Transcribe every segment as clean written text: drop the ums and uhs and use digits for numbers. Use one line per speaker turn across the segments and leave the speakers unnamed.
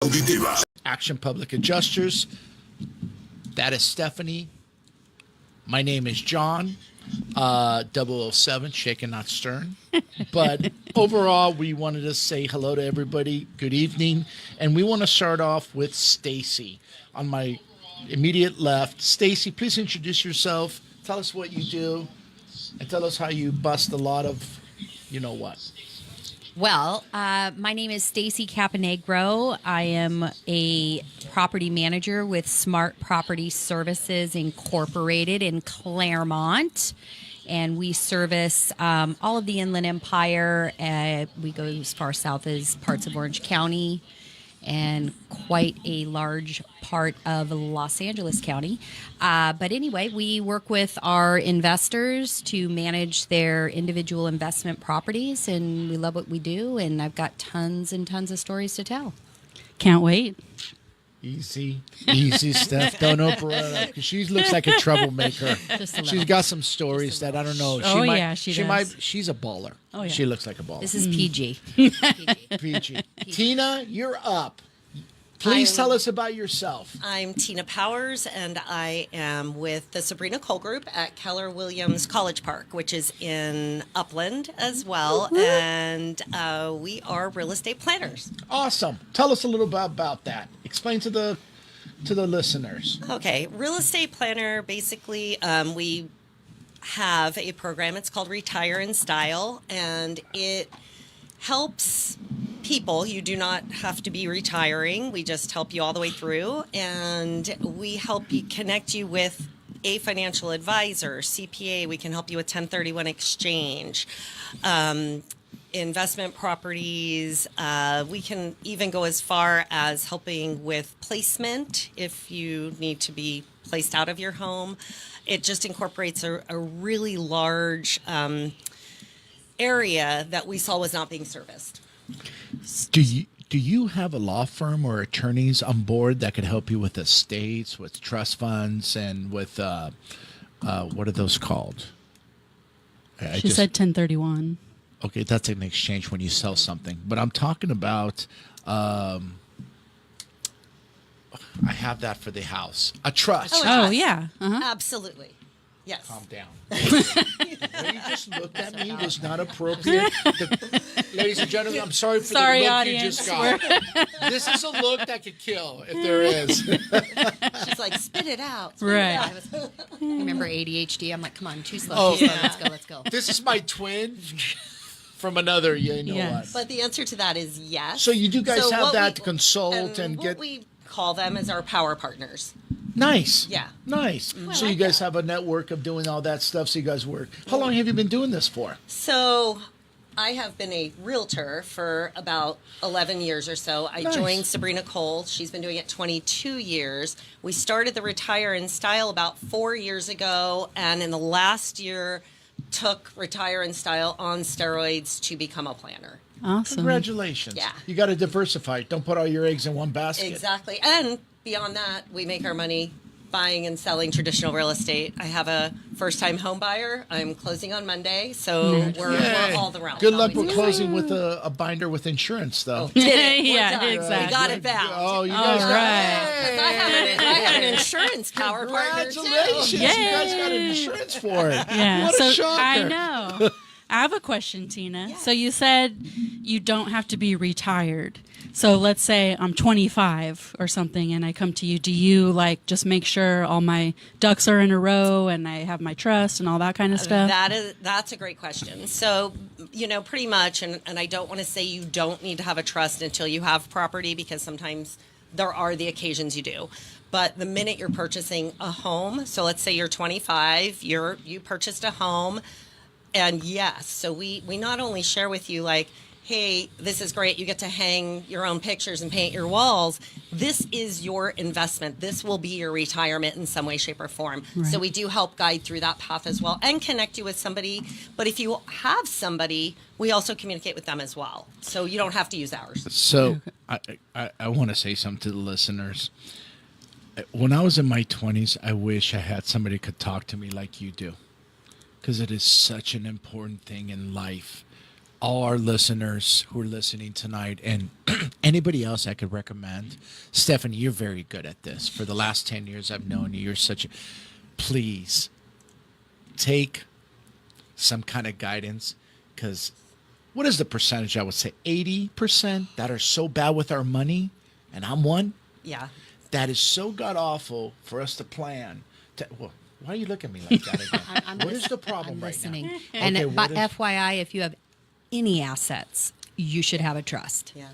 auditiva.
Action Public Adjusters. That is Stephanie. My name is John. 007, shaken not stern. But overall, we wanted to say hello to everybody. Good evening. And we want to start off with Stacy on my immediate left. Stacy, please introduce yourself. Tell us what you do. And tell us how you bust a lot of you know what.
Well, my name is Stacy Caponigro. I am a property manager with Smart Property Services Incorporated in Claremont. And we service all of the Inland Empire. We go as far south as parts of Orange County and quite a large part of Los Angeles County. But anyway, we work with our investors to manage their individual investment properties, and we love what we do, and I've got tons and tons of stories to tell.
Can't wait.
Easy, Steph. Don't open it up because she looks like a troublemaker. She's got some stories that I don't know. She does. She's a baller. Oh, yeah. She looks like a baller.
This is PG.
PG. Tina, you're up. Please tell us about yourself.
I'm Tina Powers, and I am with the Sabrina Cole Group at Keller Williams College Park, which is in Upland as well. And we are real estate planners.
Awesome. Tell us a little bit about that. Explain to the listeners.
Okay. Real estate planner, basically, we have a program. It's called Retire in Style, and it helps people. You do not have to be retiring. We just help you all the way through, and we help you connect you with a financial advisor, CPA. We can help you with 1031 exchange, investment properties. We can even go as far as helping with placement if you need to be placed out of your home. It just incorporates a really large area that we saw was not being serviced.
Do you have a law firm or attorneys on board that could help you with estates, with trust funds, and with what are those called?
She said 1031.
Okay, that's an exchange when you sell something. But I'm talking about I have that for the house. A trust.
Oh yeah. Uh-huh.
Absolutely. Yes.
Calm down. The way you just looked at me was not appropriate. Ladies and gentlemen, I'm sorry for the look audience. You just got. This is a look that could kill if there is.
She's like, spit it out.
Right.
Remember ADHD? I'm like, come on, too slow. Too slow. Let's go.
This is my twin from another, what.
But the answer to that is yes.
So you do guys have that to consult and get.
What we call them as our power partners.
Nice.
Yeah.
Nice. So you guys have a network of doing all that stuff, so you guys work. How long have you been doing this for?
So I have been a realtor for about 11 years or so. I joined Sabrina Cole. She's been doing it 22 years. We started the Retire in Style about 4 years ago, and in the last year took Retire in Style on steroids to become a planner.
Awesome.
Congratulations.
Yeah.
You got to diversify. Don't put all your eggs in one basket.
Exactly. And beyond that, we make our money buying and selling traditional real estate. I have a first-time home buyer. I'm closing on Monday, so we're all the realm.
Good luck with closing with a binder with insurance, though.
Did it.
Yeah, exactly.
We got it back.
Oh, you guys got
it. I have an insurance power partner, too.
Congratulations. You guys got an insurance for it.
Yeah.
What a shocker.
I know. I have a question, Tina. Yeah. So you said you don't have to be retired. So let's say I'm 25 or something and I come to you. Do you just make sure all my ducks are in a row and I have my trust and all that kind of stuff?
That's a great question. So, pretty much, and I don't want to say you don't need to have a trust until you have property, because sometimes there are the occasions you do. But the minute you're purchasing a home, so let's say you're 25, you purchased a home. And yes, so we not only share with you hey, this is great. You get to hang your own pictures and paint your walls. This is your investment. This will be your retirement in some way, shape, or form. Right. So we do help guide through that path as well and connect you with somebody. But if you have somebody, we also communicate with them as well. So you don't have to use ours.
So I want to say something to the listeners. When I was in my 20s, I wish I had somebody who could talk to me like you do. Because it is such an important thing in life all our listeners who are listening tonight, and anybody else I could recommend. Stephanie, you're very good at this. For the last 10 years I've known you, you're such a... Please take some kind of guidance, because what is the percentage? I would say 80% that are so bad with our money, and I'm one.
Yeah.
That is so god awful for us to plan. Well, why do you look at me like that again? What is the problem
I'm
right
listening.
now?
And
Okay,
but
what is-
FYI, if you have any assets, you should have a trust.
Yeah.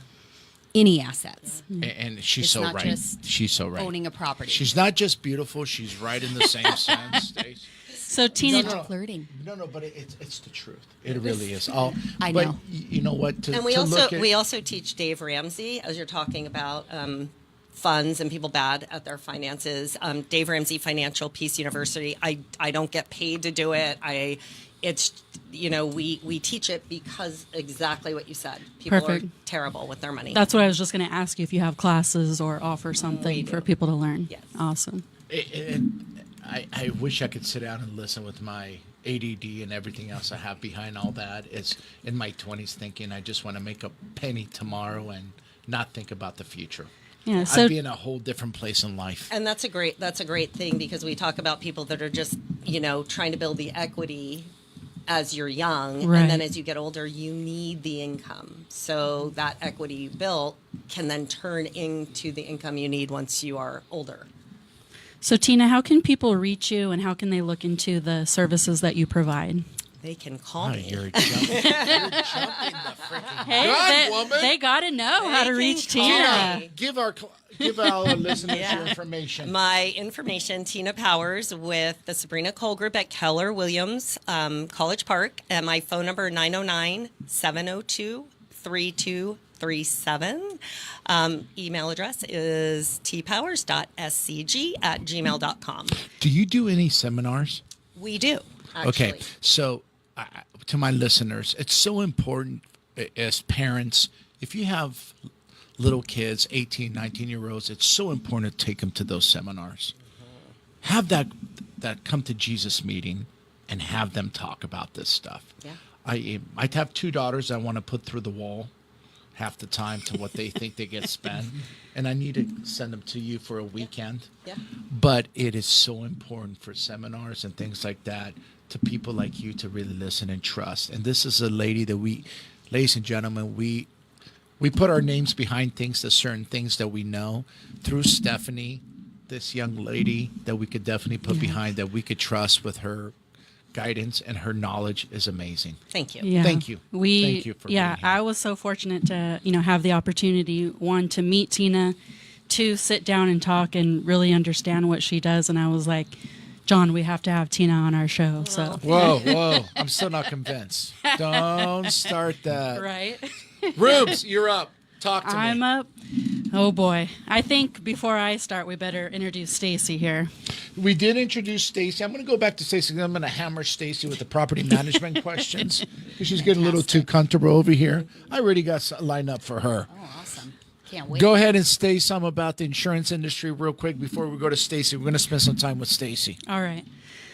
Any assets.
And she's
It's
so
not
right.
just
She's so right.
owning a property.
She's not just beautiful. She's right in the same sense. Stace.
So Tina,
No, no.
flirting.
No, but it's the truth. It really is.
I
but
know.
You know what? To,
And we
to
also
look at,
we also teach Dave Ramsey, as you're talking about funds and people bad at their finances. Dave Ramsey Financial Peace University. I don't get paid to do it. It's we teach it because exactly what you said. People
Perfect.
are terrible with their money.
that's what I was just going to ask you, if you have classes or offer something
do.
for people to learn.
Yes.
Awesome.
I wish I could sit down and listen with my ADD and everything else I have behind all that. It's in my 20s thinking I just want to make a penny tomorrow and not think about the future.
Yeah. So
I'd be in a whole different place in life.
And that's a great thing, because we talk about people that are just trying to build the equity as you're young,
Right.
and then as you get older you need the income, so that equity you built can then turn into the income you need once you are older.
So Tina, how can people reach you, and how can they look into the services that you provide?
They can call
Oh,
me.
you're jumping the freaking
Hey,
gun, woman.
they got to know how to
They
reach
can call
Tina.
me.
Give our listeners your information.
My information, Tina Powers with the Sabrina Cole Group at Keller Williams College Park, and my phone number 909-702-3237. Email address is tpowers.scg@gmail.com.
Do you do any seminars?
We do, actually.
Okay, so to my listeners, it's so important as parents, if you have little kids, 18, 19-year-olds, it's so important to take them to those seminars. Have that come to Jesus meeting and have them talk about this stuff.
Yeah.
I have 2 daughters I want to put through the wall half the time to what they think they get spent, and I need to send them to you for a weekend.
Yeah.
But it is so important for seminars and things like that to people like you to really listen and trust. And this is a lady that ladies and gentlemen, we put our names behind things, the certain things that we know, through Stephanie, this young lady that we could definitely put behind, that we could trust with her guidance, and her knowledge is amazing.
Thank you.
Yeah.
Thank you. Thank you for being here.
I was so fortunate to, have the opportunity, one, to meet Tina, two, sit down and talk and really understand what she does. And I was like, John, we have to have Tina on our show. So
Whoa. I'm still not convinced. Don't start that.
right.
Rubes, you're up. Talk to
I'm
me.
up. Oh boy. I think before I start, we better introduce Stacy here.
We did introduce Stacy. I'm going to go back to Stacy. I'm going to hammer Stacy with the property management questions because she's getting a little too comfortable over here. I already got lined up for her.
Oh, awesome. Can't wait.
Go ahead and say something about the insurance industry real quick before we go to Stacy. We're going to spend some time with Stacy.
All right.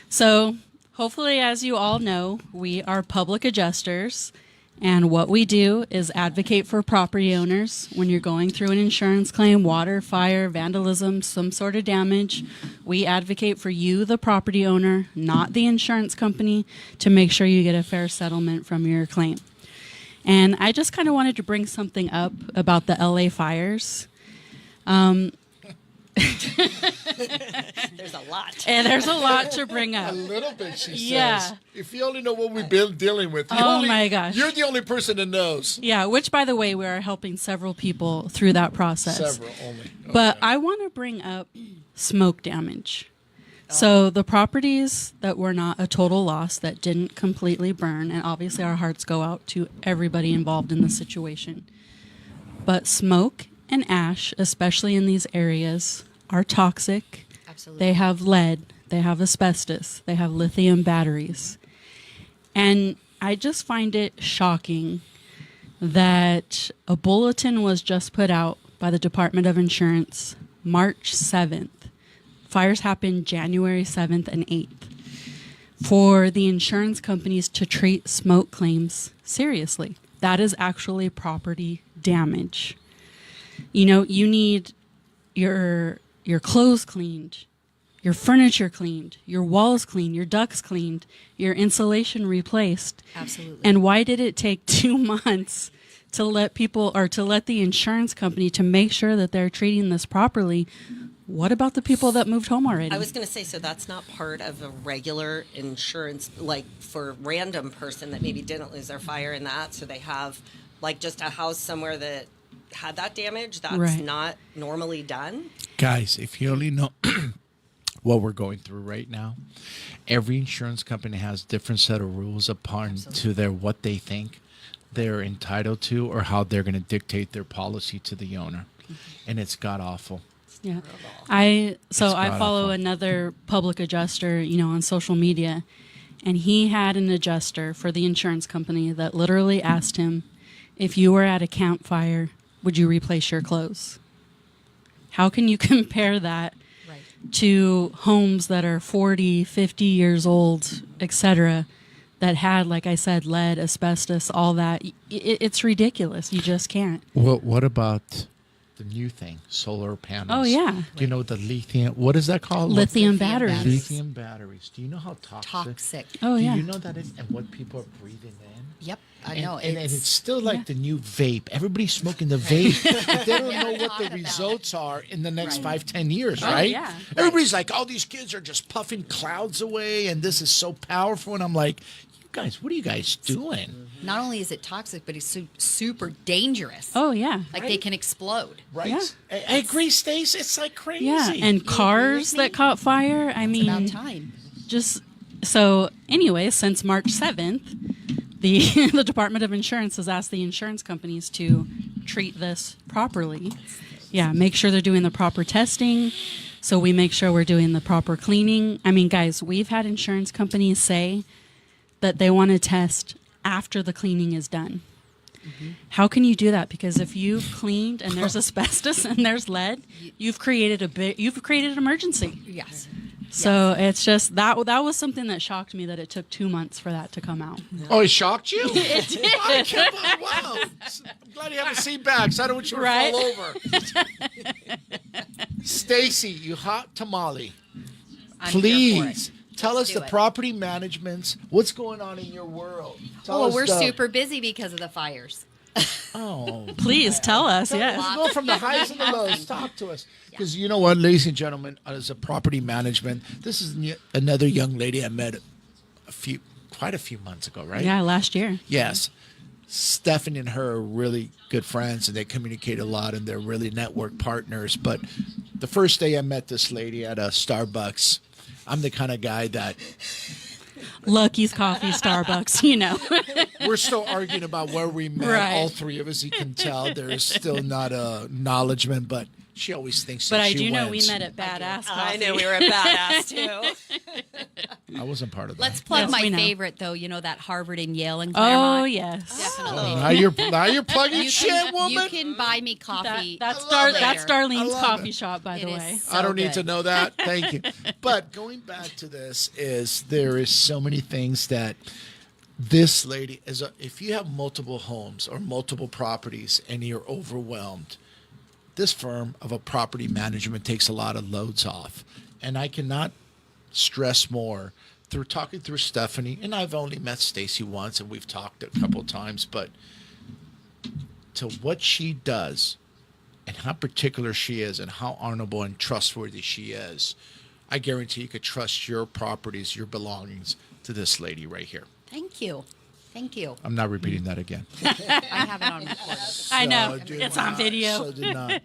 So hopefully, as you all know, we are public adjusters. And what we do is advocate for property owners when you're going through an insurance claim, water, fire, vandalism, some sort of damage. We advocate for you, the property owner, not the insurance company, to make sure you get a fair settlement from your claim. And I just kind of wanted to bring something up about the LA fires.
There's a lot.
And there's a lot to bring
A
up.
little bit, she
Yeah.
says. If you only know what we've been dealing with.
My gosh.
You're the only person that knows.
Yeah, which, by the way, we are helping several people through that process.
Several only.
But
Okay.
I want to bring up smoke damage. So the properties that were not a total loss, that didn't completely burn, and obviously our hearts go out to everybody involved in the situation. But smoke and ash, especially in these areas, are toxic.
Absolutely.
They have lead, they have asbestos, they have lithium batteries. And I just find it shocking that a bulletin was just put out by the Department of Insurance March 7th. Fires happened January 7th and 8th. For the insurance companies to treat smoke claims seriously. that is actually property damage. You know, you need your clothes cleaned, your furniture cleaned, your walls cleaned, your ducts cleaned, your insulation replaced.
Absolutely.
And why did it take 2 months to let people, or to let the insurance company, to make sure that they're treating this properly? What about the people that moved home already?
I was going to say, so that's not part of a regular insurance, like for random person that maybe didn't lose their fire in that, so they have like just a house somewhere that had that damage. That's
Right.
not normally done.
Guys, if you only know what we're going through right now, every insurance company has different set of rules upon to their what they think they're entitled to or how they're going to dictate their policy to the owner. And it's god awful.
Yeah. I
It's
follow
god-awful.
another public adjuster, you know, on social media, and he had an adjuster for the insurance company that literally asked him, if you were at a campfire, would you replace your clothes? How can you compare that
Right.
to homes that are 40, 50 years old, etc., that had, like I said, lead, asbestos, all that? It's ridiculous. You just can't.
Well, what about the new thing, solar panels?
Oh, yeah.
Do you know the lithium, what is that called?
Lithium
Lithium
batteries.
batteries.
Lithium batteries. Do you know how toxic?
Toxic.
Oh,
Do
yeah.
you know that is, and what people are breathing in?
Yep. I
And,
know.
and it's still like the new vape. Everybody's smoking the vape. But they don't know what
talk
the
about
results are in the next 5-10 years,
Oh,
right?
yeah.
Everybody's like, all these kids are just puffing clouds away, and this is so powerful. And I'm like, you guys, what are you guys doing?
not only is it toxic, but it's super dangerous.
Oh, yeah.
Like they can explode.
Right?
Yeah.
I agree, Stace. It's like crazy.
Yeah, and cars that caught fire. I
It's
mean,
about time.
just so anyway, since March 7th, the the Department of Insurance has asked the insurance companies to treat this properly. Yeah, make sure they're doing the proper testing. So we make sure we're doing the proper cleaning. I mean, guys, we've had insurance companies say that they want to test after the cleaning is done. How can you do that? Because if you've cleaned and there's asbestos and there's lead, you've created an emergency.
Yes.
So it's just that was something that shocked me, that it took 2 months for that to come out.
Oh, it shocked you? It did. Wow. I'm glad you have a seat back, so I don't want you to
Right?
fall over. Stacy, you hot tamale.
I'm here for
Please
it.
tell
Let's
us
do
the
it.
property managements. What's going on in your world? Tell
Well,
us
we're
the-
super busy because of the fires.
Oh,
Please tell us.
Tell
Yes.
us, go from the highs and the lows. Talk to us. Because you know what, ladies and gentlemen, as a property management, this is another young lady I met quite a few months ago, right?
Yeah, last year.
Yes. Stephanie and her are really good friends, and they communicate a lot, and they're really network partners. But the first day I met this lady at a Starbucks, I'm the kind of guy that
Lucky's Coffee, Starbucks, you know.
we're still arguing about where we met.
Right.
All three of us, you can tell there is still not a acknowledgement, but she always thinks
But
that
I
she
do know
wins.
we met at Badass Coffee.
I know we were a badass too.
I wasn't part of that.
Let's plug
Yes,
my
we know.
favorite, though. You know, that Harvard and Yale and Claremont.
Oh, yes.
Definitely.
Now you're plugging
You
shit,
can,
woman.
you can buy me coffee.
That's
love it.
that's
I
Darlene's
love
coffee
it.
shop, by
It
the
is
way.
so
I don't need
good.
to know that. Thank you. But going back to this, there is so many things that this lady if you have multiple homes or multiple properties and you're overwhelmed, this firm of a property management takes a lot of loads off. And I cannot stress more through talking through Stephanie, and I've only met Stacy once and we've talked a couple times, but to what she does and how particular she is and how honorable and trustworthy she is, I guarantee you could trust your properties, your belongings to this lady right here.
Thank you. Thank you.
I'm not repeating that again.
I have it on record.
I know.
So do
It's on
not.
video.
So do not.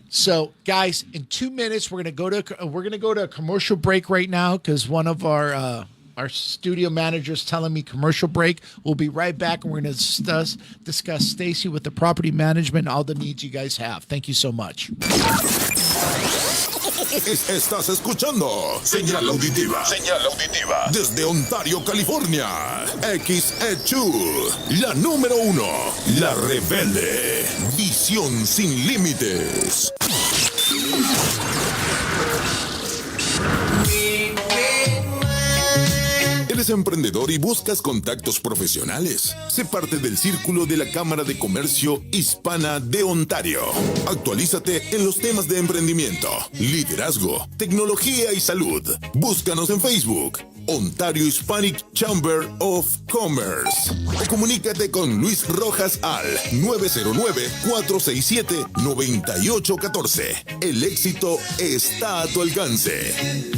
So, guys, in 2 minutes we're gonna go to a commercial break right now because one of our studio managers telling me commercial break. We'll be right back and we're gonna discuss Stacy with the property management and all the needs you guys have. Thank you so much.
Estás escuchando Señal Auditiva. Señal Auditiva. Desde Ontario, California. XE2. La número 1. La Rebelde. Visión sin límites. ¿Eres ¿Eres emprendedor y buscas contactos profesionales? Sé parte del círculo de la Cámara de Comercio Hispana de Ontario. Actualízate en los temas de emprendimiento, liderazgo, tecnología y salud. Búscanos en Facebook, Ontario Hispanic Chamber of Commerce. O comunícate con Luis Rojas al 909-467-9814. El éxito está a tu alcance.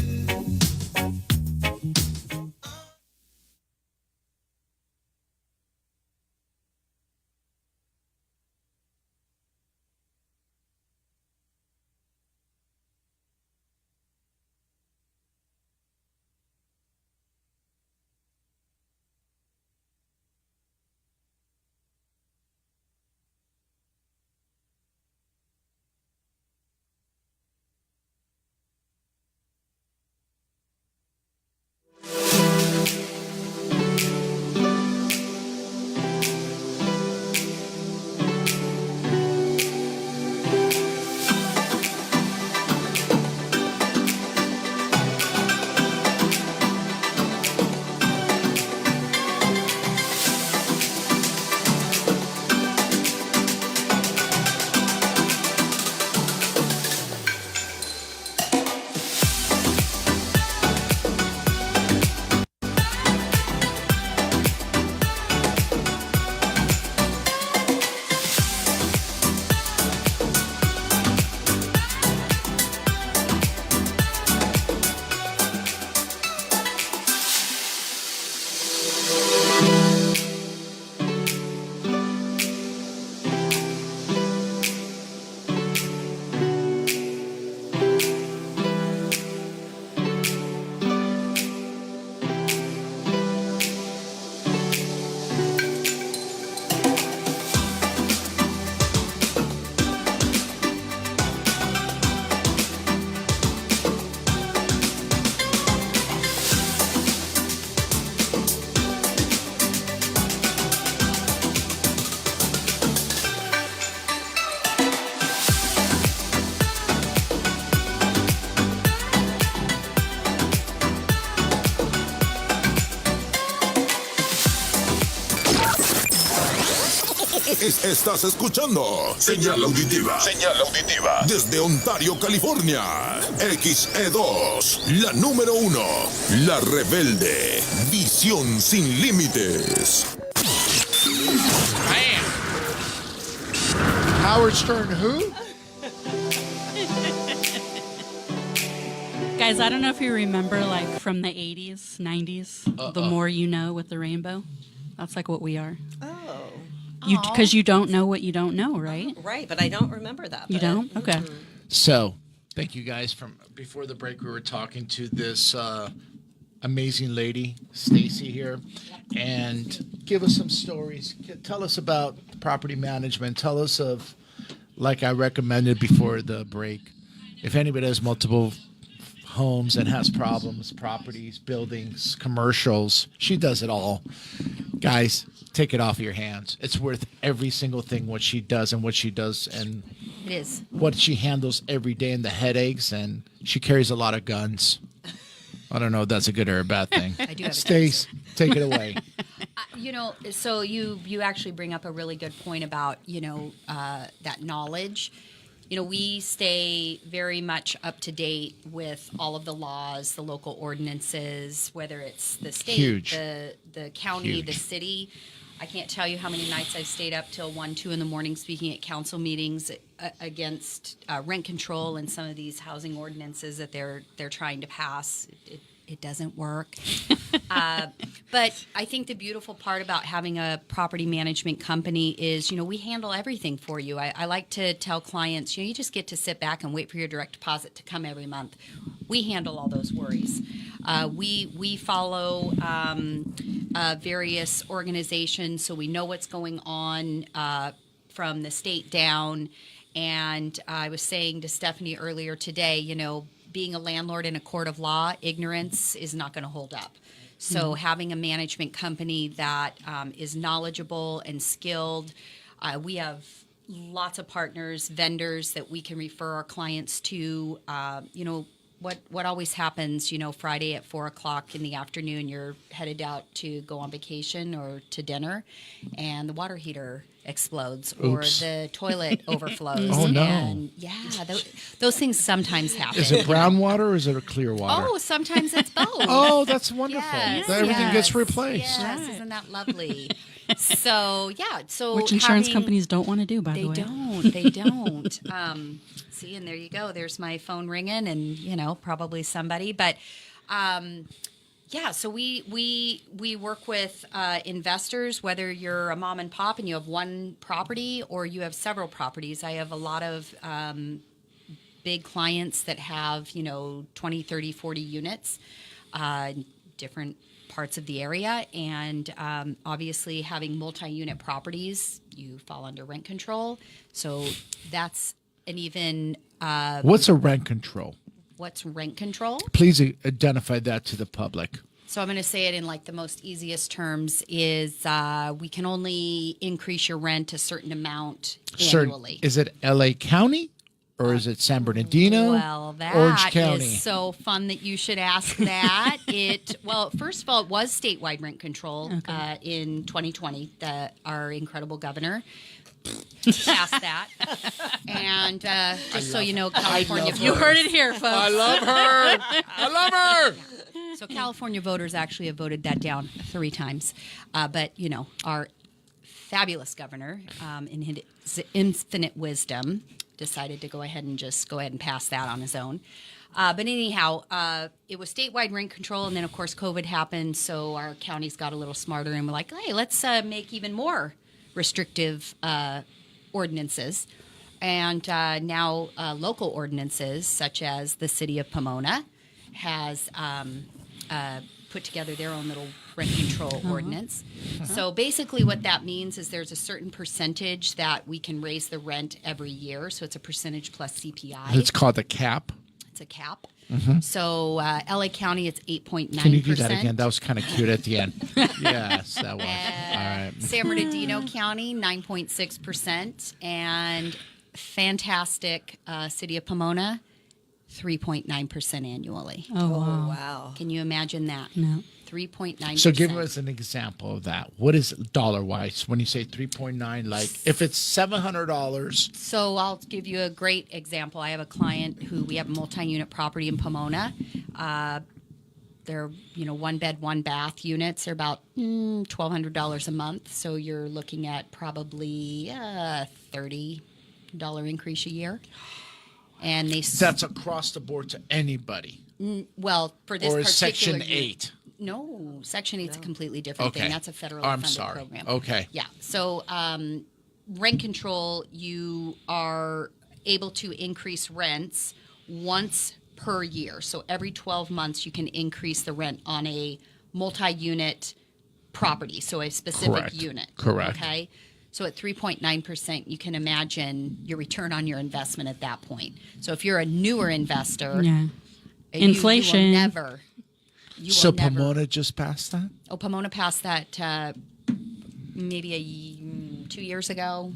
Estás escuchando Señal Auditiva. Señal Auditiva. Desde Ontario, California. XE2, la número 1. La Rebelde. Visión sin límites.
Bam. Howard Stern, who?
Guys, I don't know if you remember, like, from the 80s, 90s, The More You Know with the Rainbow. That's like what we are.
Oh.
Because you don't know what you don't know, right?
Right, but I don't remember that.
You don't? Okay.
So, thank you guys. From before the break, we were talking to this amazing lady, Stacy here, and give us some stories. Tell us about property management. Tell us of, like I recommended before the break, if anybody has multiple homes and has problems, properties, buildings, commercials, she does it all. Guys, take it off your hands. It's worth every single thing what she does and
It is.
what she handles every day and the headaches, and she carries a lot of guns. I don't know if that's a good or a bad thing.
I do have a
Stace, take it away.
So you actually bring up a really good point about, that knowledge. We stay very much up to date with all of the laws, the local ordinances, whether it's the state,
Huge.
the county,
Huge.
the city. I can't tell you how many nights I've stayed up till 1, 2 in the morning speaking at council meetings against rent control and some of these housing ordinances that they're trying to pass. It doesn't work. But I think the beautiful part about having a property management company is, we handle everything for you. I like to tell clients, you just get to sit back and wait for your direct deposit to come every month. We handle all those worries. We follow various organizations, so we know what's going on from the state down. And I was saying to Stephanie earlier today, being a landlord in a court of law, ignorance is not going to hold up. So having a management company that is knowledgeable and skilled, we have lots of partners, vendors that we can refer our clients to. what always happens, Friday at 4:00 in the afternoon, you're headed out to go on vacation or to dinner, and the water heater explodes or
Oops.
the toilet overflows.
Oh, no.
And those things sometimes happen.
Is it brown water or is it a clear water?
Oh, sometimes it's both.
Oh, that's wonderful.
Yes,
Everything gets
yes,
replaced.
Yes,
Right.
isn't that lovely? So
Which insurance
having-
companies don't want to do, by the
They
way.
don't. They don't. See, and there you go. There's my phone ringing, and probably somebody. But so we work with investors. Whether you're a mom and pop and you have one property or you have several properties. I have a lot of big clients that have 20, 30, 40 units, different parts of the area, and obviously having multi-unit properties, you fall under rent control. So that's an even
What's a rent control?
what's rent control?
Please identify that to the public.
So I'm going to say it in like the most easiest terms is we can only increase your rent a certain amount annually.
Is it LA County or is it San Bernardino?
Well, that
Orange County.
is so fun that you should ask that. First of all, it was statewide rent control in 2020. Our incredible governor passed that. And just so you know, California
You heard it here, folks.
I love her. I love her.
So California voters actually have voted that down 3 times. But, our fabulous governor, in his infinite wisdom, decided to go ahead and pass that on his own. But anyhow, it was statewide rent control. And then, of course, COVID happened. So our counties got a little smarter and were like, hey, let's make even more restrictive ordinances. And now local ordinances, such as the city of Pomona, has put together their own little rent control ordinance. So basically what that means is there's a certain percentage that we can raise the rent every year. So it's a percentage plus CPI.
It's called the cap.
It's a cap. So LA County, it's 8.9%.
Can you do that again? That was kind of cute at the end. Yes, that was. All right.
San Bernardino County, 9.6%. And fantastic city of Pomona, 3.9% annually.
Oh, wow.
Wow.
Can you imagine that?
No.
3.9%.
So give us an example of that. What is dollar-wise when you say 3.9? Like if it's $700.
So I'll give you a great example. I have a client who we have a multi-unit property in Pomona. They're, one bed, one bath units. They're about $1,200 a month. So you're looking at probably $30 increase a year. And
That's across the board to anybody.
well, for this
Or is
particular
Section 8?
No, Section 8's a completely different
Okay.
thing. That's a federally
I'm
funded
sorry.
program.
Okay.
Yeah. So rent control, you are able to increase rents once per year. So every 12 months, you can increase the rent on a multi-unit property, so a specific
Correct.
unit.
Correct.
Okay. So at 3.9%, you can imagine your return on your investment at that point. So if you're a newer investor,
Yeah.
you will
Inflation.
never.
So Pomona just passed that?
Oh, Pomona passed that maybe 2 years ago.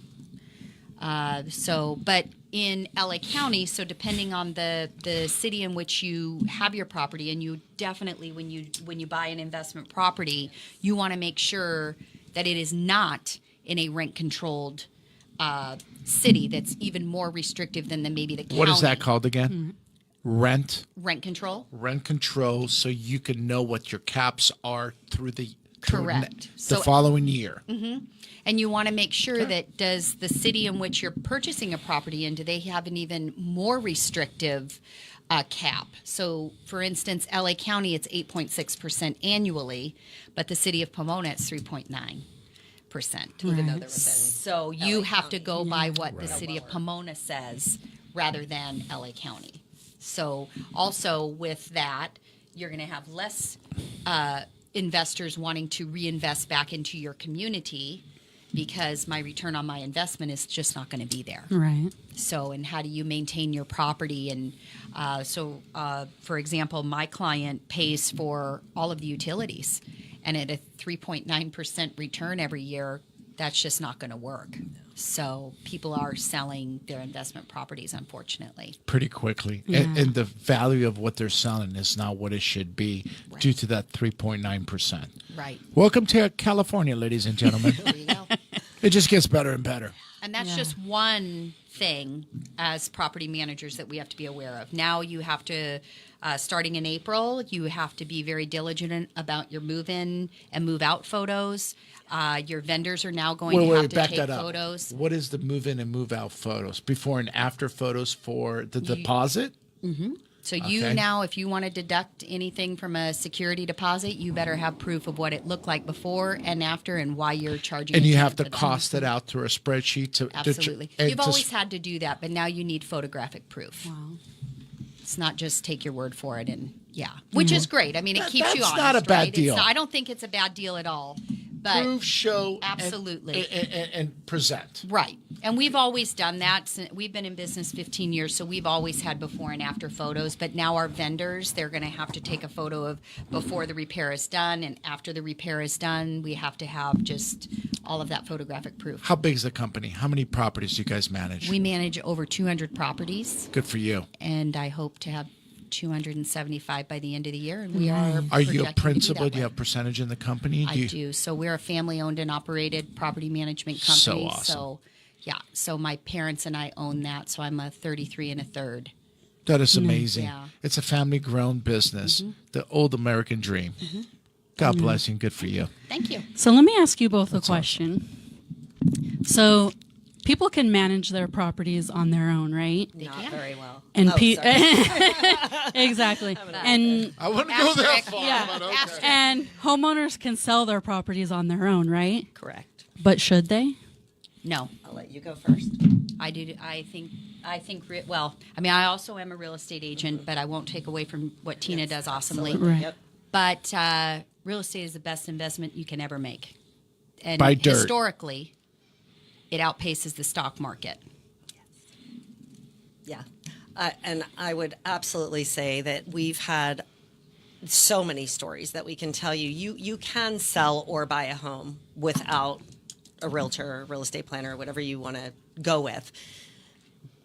But in LA County, so depending on the city in which you have your property, and you definitely when you buy an investment property, you want to make sure that it is not in a rent controlled city that's even more restrictive than maybe the county.
What is that called again?
Mm-hmm.
Rent
control.
so you can know what your caps are through the
Correct.
the
So-
following year.
And you want to make sure that does the city in which you're purchasing a property in, do they have an even more restrictive cap? So, for instance, LA County, it's 8.6% annually, but the city of Pomona, it's 3.9%.
Even though they're within.
So you have to go by what the city of Pomona says rather than LA County. So also with that, you're going to have less investors wanting to reinvest back into your community because my return on my investment is just not going to be there.
Right.
So, and how do you maintain your property? And for example, my client pays for all of the utilities. And at a 3.9% return every year, that's just not going to work. So people are selling their investment properties, unfortunately.
Pretty quickly. And the value of what they're selling is not what it should be due to that 3.9%.
Right.
Welcome to California, ladies and gentlemen.
There you go.
It just gets better and better.
And that's just one thing as property managers that we have to be aware of. Now you have to, starting in April, you have to be very diligent about your move-in and move-out photos. Your vendors are now going to have to
back
take
that up.
photos.
What is the move-in and move-out photos? Before and after photos for the deposit?
So you now, if you want to deduct anything from a security deposit, you better have proof of what it looked like before and after and why you're charging.
And
a
you
tenant
have to
for that.
cost it out through a spreadsheet.
Absolutely. You've always had to do that, but now you need photographic proof.
Wow.
It's not just take your word for it which is great. I mean, it keeps you honest.
That's not a bad
right?
deal.
I don't think it's a bad deal at all. But
prove, show,
absolutely.
and present.
Right. And we've always done that. We've been in business 15 years, so we've always had before and after photos. But now our vendors, they're going to have to take a photo of before the repair is done and after the repair is done. We have to have just all of that photographic proof.
How big is the company? How many properties do you guys manage?
We manage over 200 properties,
Good for you.
and I hope to have 275 by the end of the year. And we are.
Are you a
projecting to
principal?
that
Do you
way.
have percentage in the company?
I do. So we're a family-owned and operated property management company.
So awesome.
So, yeah. So my parents and I own that. So I'm a 33 and a third.
That is amazing.
Yeah.
It's a family-grown business, the old American dream. God bless you and good for you.
Thank you.
So let me ask you both a question. So people can manage their properties on their own, right?
Not
can.
very well.
And
sorry.
exactly. And
I wouldn't go that
Asterisk.
far.
Yeah.
But okay.
Asterisk.
and homeowners can sell their properties on their own, right?
Correct.
But should they?
No,
I'll let you go first.
I do. Well, I mean, I also am a real estate agent, but I won't take away from what Tina does awesomely.
Absolutely.
Right.
Yep.
But real estate is the best investment you can ever make. And
Buy dirt.
historically, it outpaces the stock market.
Yeah. And I would absolutely say that we've had so many stories that we can tell you. You can sell or buy a home without a realtor or real estate planner or whatever you want to go with.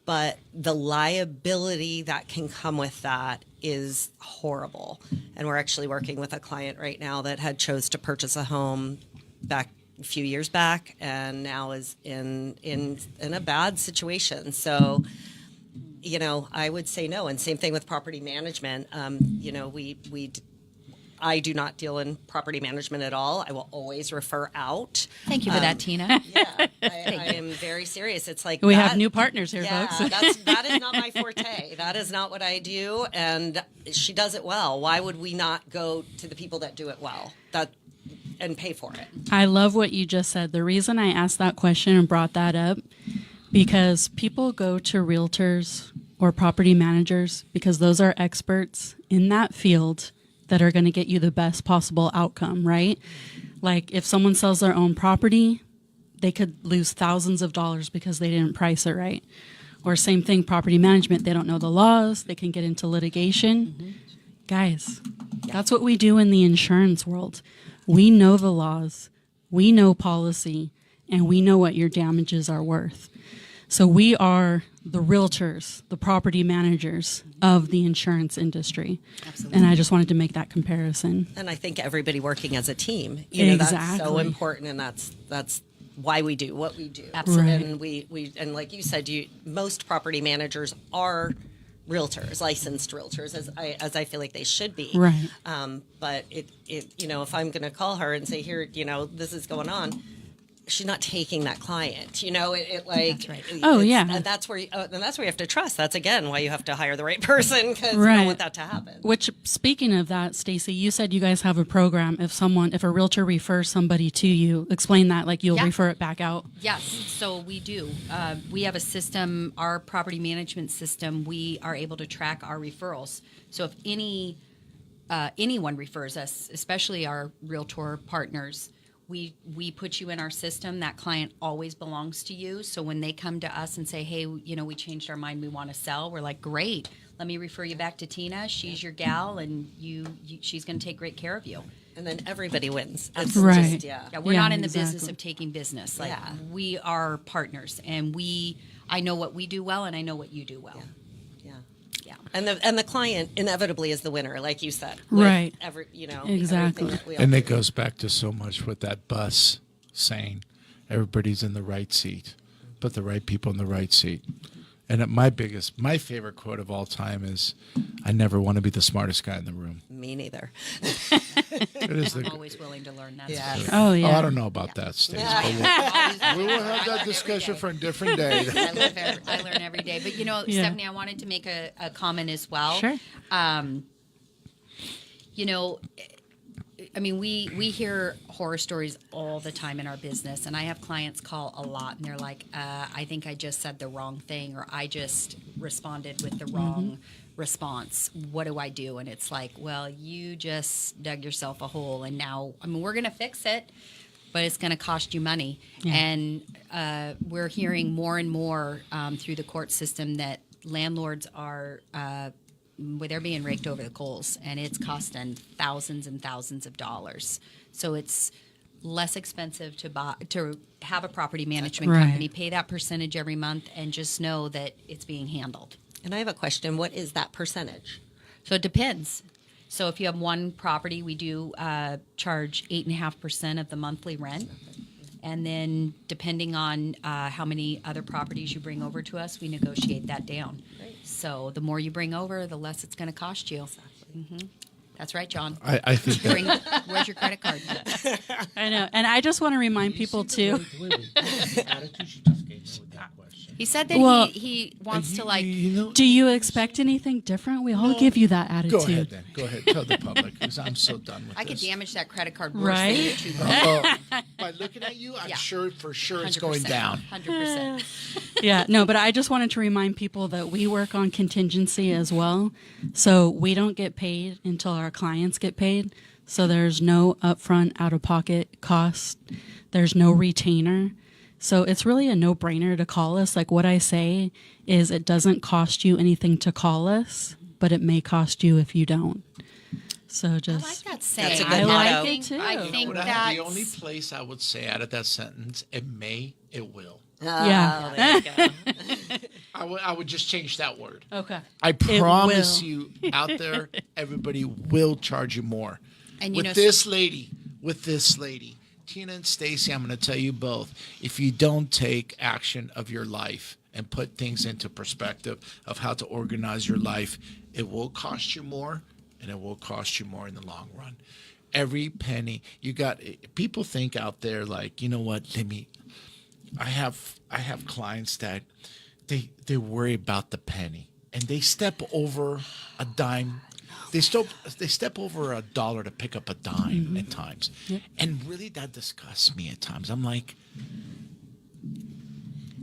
But the liability that can come with that is horrible. And we're actually working with a client right now that had chose to purchase a home back a few years back and now is in a bad situation. So, you know, I would say no. And same thing with property management. You know, I do not deal in property management at all. I will always refer out.
Thank you for that, Tina.
Yeah, I am very serious. It's like
We
that-
have new partners here,
yeah,
folks.
that is not my forte. That is not what I do, and she does it well. Why would we not go to the people that do it well and pay for it?
I love what you just said. The reason I asked that question and brought that up, because people go to realtors or property managers because those are experts in that field that are going to get you the best possible outcome, right? Like if someone sells their own property, they could lose thousands of dollars because they didn't price it right. Or same thing, property management, they don't know the laws, they can get into litigation. Guys, that's what we do in the insurance world. We know the laws, we know policy, and we know what your damages are worth. So we are the realtors, the property managers of the insurance industry.
Absolutely.
And I just wanted to make that comparison.
And I think everybody working as a team, you know, that's so
Exactly.
important, and that's why we do what we do.
Absolutely.
Right.
And we and like you said, most property managers are realtors, licensed realtors, as I feel like they should be.
Right.
But it you know, if I'm going to call her and say, here, you know, this is going on, she's not taking that client, you know, it like,
That's right.
Oh,
it's-
yeah.
and that's where you have to trust. That's again why you have to hire the right person, because you
Right.
don't want that to happen.
Which, speaking of that, Stacy, you said you guys have a program. If a realtor refers somebody to you, explain that, like you'll
Yeah.
refer it back out.
Yes, so we do. We have a system, our property management system, we are able to track our referrals. So if anyone refers us, especially our realtor partners, we put you in our system. That client always belongs to you. So when they come to us and say, hey, you know, we changed our mind, we want to sell, we're like, great. Let me refer you back to Tina. She's your gal, and she's going to take great care of you.
And then everybody wins. It's
Right.
just,
Yeah, we're
Yeah,
not in the
exactly.
business of taking business. Like
Yeah.
we are partners, and I know what we do well, and I know what you do well.
Yeah.
Yeah.
And the client inevitably is the winner, like you said. With
Right.
everything
Exactly.
that we all
And
do.
it goes back to so much with that bus saying everybody's in the right seat, put the right people in the right seat. And my favorite quote of all time is, "I never want to be the smartest guy in the room."
Me neither.
It is
I'm
the.
always willing to learn. That's
Yeah.
for sure.
Oh, yeah.
Oh, I don't know about that, Stace, but we will have that discussion for a different day.
I learn every day. But, you know,
Yeah.
Stephanie, I wanted to make a comment as well.
Sure.
You know, I mean, we hear horror stories all the time in our business, and I have clients call a lot, and they're like, I think I just said the wrong thing, or I just responded with the wrong response. What do I do? And it's like, well, you just dug yourself a hole, and now, I mean, we're going to fix it, but it's going to cost you money.
Yeah.
And we're hearing more and more through the court system that landlords are where they're being raked over the coals, and it's costing thousands and thousands of dollars. So it's less expensive to have a property management
Right.
company, pay that percentage every month, and just know that it's being handled.
And I have a question. What is that percentage?
So it depends. So if you have one property, we do charge 8.5% of the monthly rent. And then depending on how many other properties you bring over to us, we negotiate that down.
Great.
So the more you bring over, the less it's going to cost you. That's right, John.
I think that,
Where's your credit card?
I know. And I just want to remind people, too.
He said that
Well-
he wants to, like,
you know,
Do you expect anything different? We all give you that attitude.
go ahead then. Go ahead. Tell the public, because I'm so done with
I could
this.
damage that credit card worse
Right?
than you two both.
By looking at you, I'm
Yeah.
sure for sure it's
100%.
going down.
100%.
Yeah, no, but I just wanted to remind people that we work on contingency as well. So we don't get paid until our clients get paid. So there's no upfront out of pocket cost. There's no retainer. So it's really a no-brainer to call us. Like what I say is it doesn't cost you anything to call us, but it may cost you if you don't. So
I like
just
that saying.
That's a good
I like
motto.
it too.
I
You know
think
what I-
that's
the only place I would say out of that sentence, it may, it will.
Yeah.
There you go.
I would just change that word.
Okay.
I promise
will.
you out there, everybody will charge you more.
And you
with
know,
this lady, Tina and Stacy, I'm going to tell you both, if you don't take action of your life and put things into perspective of how to organize your life, it will cost you more, and it will cost you more in the long run. Every penny you got, people think out there like, you know what? I have clients that they worry about the penny, and they step over a dime. They step over $1 to pick up a dime at times, and really that disgusts me at times. I'm like,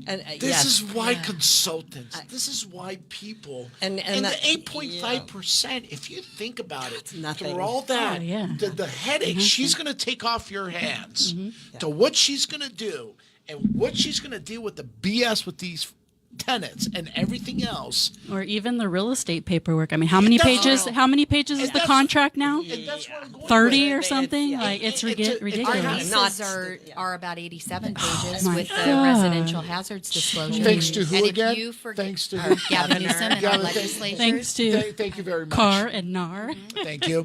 And,
this
yes.
is why consultants. This is why people.
And
the
that-
8.5%. If you think about it,
nothing.
through all that,
Oh, yeah.
the headache she's going to take off your hands to what she's going to do and what she's going to deal with the BS with these tenants and everything else.
Or even the real estate paperwork. I mean, how many
That's
pages?
true.
How many pages is
And
the
that's-
contract now?
And that's what I'm going
30
with.
or something?
yeah.
Like it's
Our
ridiculous.
our
Not-
leases
yeah.
are about 87 pages
my
with the
God.
residential hazards disclosure.
Thanks to who
and
again?
If you forget,
Thanks to
our
who?
Gavin Newsom and our
Gavin, thank-
legislatures.
Thanks to
Thank you very much.
Carr and NAR.
Thank you.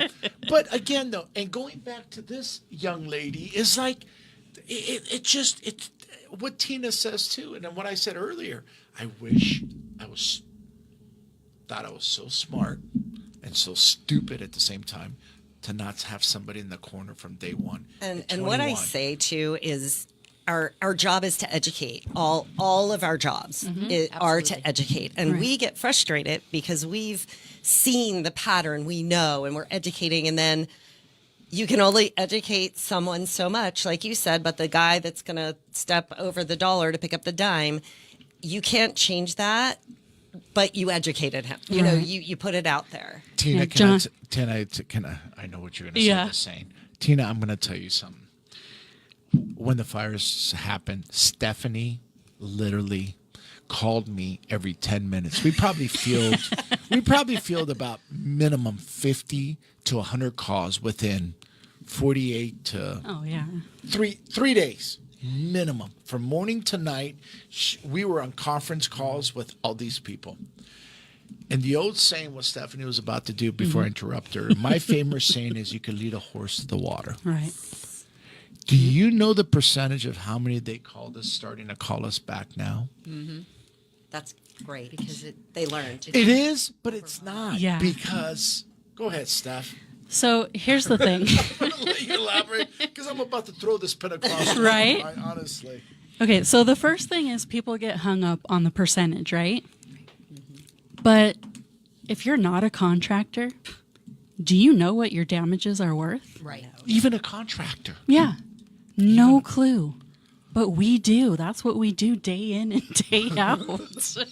But again, though, and going back to this young lady is like, it's what Tina says too, and then what I said earlier. I wish thought I was so smart and so stupid at the same time to not have somebody in the corner from day one.
And
at
what I
21.
say too is our job is to educate. All of our jobs are to
Absolutely.
educate, and we get frustrated because we've seen the pattern. We know, and we're educating, and then you can only educate someone so much, like you said. But the guy that's going to step over the dollar to pick up the dime, you can't change that. But you educated him. You know, you put it out there.
Tina,
Yeah,
can
John-
I know what you're going to say.
Yeah.
This saying. Tina, I'm going to tell you something. when the fires happened, Stephanie literally called me every 10 minutes. We probably field about minimum 50 to 100 calls within 48 to
Oh yeah.
3 days minimum, from morning to night. We were on conference calls with all these people. And the old saying, what Stephanie was about to do before I interrupt her, my famous saying is, you can lead a horse to the water.
Right.
Do you know the percentage of how many they called us starting to call us back now?
That's great because they learned.
It is, but it's not.
Yeah.
Because, go ahead, Steph.
So here's the thing.
I'm going to let you elaborate because I'm about to throw this pen across.
Right?
Honestly.
Okay, so the first thing is people get hung up on the percentage, right? But if you're not a contractor, do you know what your damages are worth?
Right.
Even a contractor.
Yeah. No clue. But we do. That's what we do day in and day out. I'm sorry.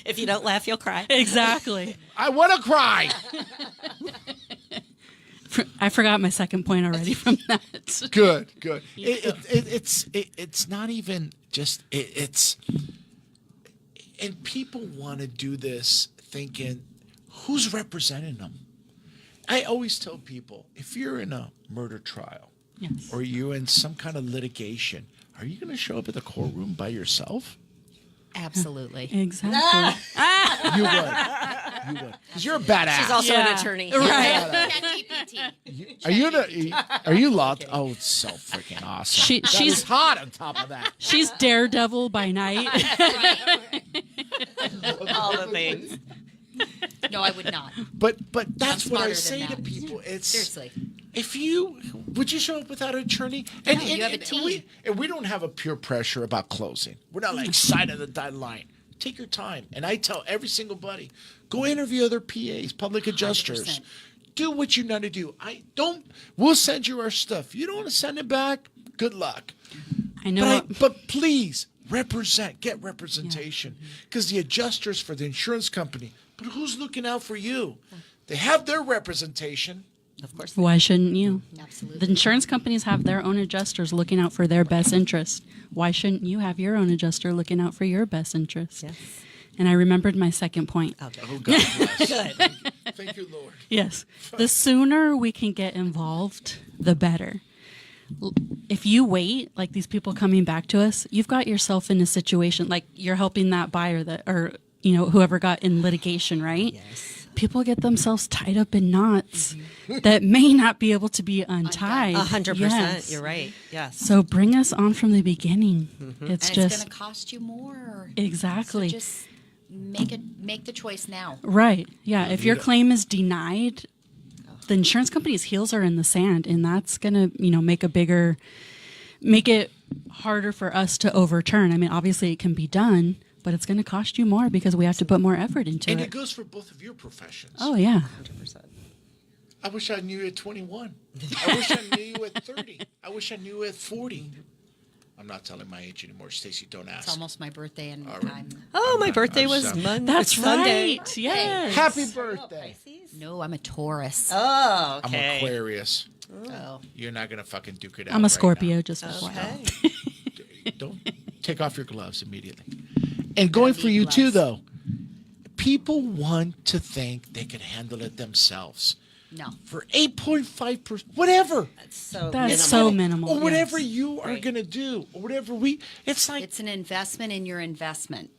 If you don't laugh, you'll cry.
Exactly.
I want to cry.
I forgot my second point already from that.
Good. It's not even just it's. And people want to do this thinking, who's representing them? I always tell people, if you're in a murder trial,
Yes.
or you're in some kind of litigation, are you going to show up at the courtroom by yourself?
Absolutely.
Exactly.
You would. Because you're a badass.
She's also
Yeah.
an attorney.
Right.
Are you locked? Oh, it's so freaking awesome.
She's
She's hot on top of that.
She's Daredevil by night.
All the things.
No, I would not.
But that's
I'm
what I
smarter
say
than
to
that.
people. It's
Seriously.
If you would you show up without an attorney?
No, you have a team.
And we don't have a peer pressure about closing. We're not like side of the deadline. Take your time. And I tell every single buddy, go interview other PAs, public adjusters.
100%.
Do what you know to do. We'll send you our stuff. You don't want to send it back? Good luck.
I know.
But please get representation. Because the adjusters for the insurance company, but who's looking out for you? They have their representation.
Of course.
Why shouldn't you?
Absolutely.
The insurance companies have their own adjusters looking out for their best interest. Why shouldn't you have your own adjuster looking out for your best interest?
Yes.
And I remembered my second point.
Okay.
Oh, God bless.
Good.
Thank you, Lord.
Yes. The sooner we can get involved, the better. If you wait, like these people coming back to us, you've got yourself in a situation like you're helping that buyer whoever got in litigation, right?
Yes.
People get themselves tied up in knots that may not be able to be untied.
100%.
Yes.
You're right. Yes.
So bring us on from the beginning. It's
And it's
just
going to cost you more.
exactly
So just make the choice now.
right. Yeah. If your claim is denied, the insurance company's heels are in the sand, and that's going to, make it harder for us to overturn. I mean, obviously it can be done, but it's going to cost you more because we have to put more effort into
And
it.
it goes for both of your professions.
Oh yeah.
100%.
I wish I knew you at 21. I wish I knew you at 30. I wish I knew you at 40. I'm not telling my age anymore, Stacey. Don't ask.
It's almost my birthday, and
All right.
I'm
Oh, my
not-
birthday
I'm
was
sorry.
Monday.
That's
Sunday.
right. Yes.
Happy birthday.
no, I'm a Taurus.
Oh,
I'm
okay.
Aquarius.
Oh.
You're not going to fucking duke it out.
I'm a
right
Scorpio, just FYI.
Okay.
now. Don't take off your gloves immediately. And going for
need
you too,
gloves.
though. People want to think they can handle it themselves.
No.
For 8.5%, whatever.
So
That's
minimal.
so minimal.
Or whatever
yes.
you are
Right.
going to do. Or whatever it's like,
It's an investment in your investment.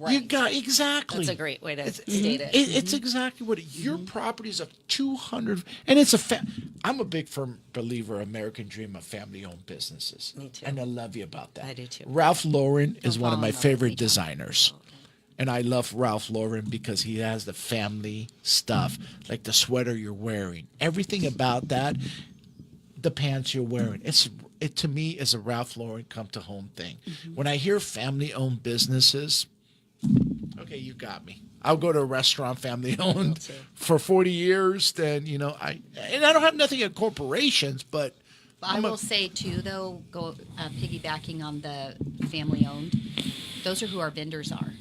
you got, exactly.
That's a great way to state it.
It's exactly what your property is of 200, and it's I'm a big firm believer, American dream of family-owned businesses.
Me too.
And I love you about that.
I do too.
Ralph Lauren is one of
fall
my
in love with me,
favorite
Tom.
designers. And I love Ralph Lauren because he has the family stuff, like the sweater you're wearing, everything about that, the pants you're wearing. It to me is a Ralph Lauren come to home thing. When I hear family-owned businesses, okay, you got me. I'll go to a restaurant family owned for 40 years. Then, I don't have nothing against corporations, but
I will say too, though, piggybacking on the family-owned, those are who our vendors are.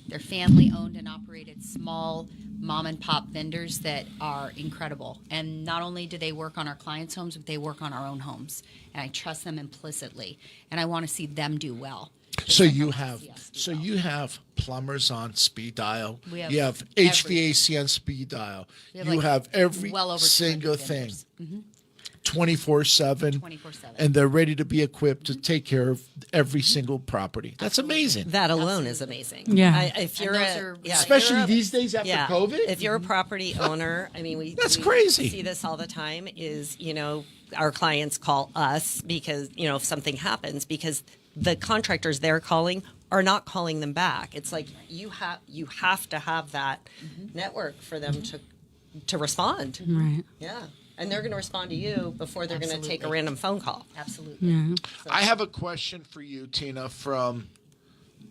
They're family-owned and operated small mom and pop vendors that are incredible. And not only do they work on our clients' homes, but they work on our own homes. And I trust them implicitly. And I want to see them do well.
So you have plumbers on speed dial. You have HVAC on speed dial. You have every
well over
single
200
thing.
vendors.
24/7.
24/7.
And they're ready to be equipped to take care of every single property. That's amazing.
That alone is amazing.
Yeah.
If you're
And those are-
Especially these days after COVID.
If you're a property owner, I mean, we
crazy.
see this all the time. Is our clients call us because if something happens, because the contractors they're calling are not calling them back. It's like you have to have that network for them to respond.
Right.
Yeah. And they're going to respond to you before they're going to take a random phone call.
Absolutely.
Yeah.
I have a question for you, Tina, from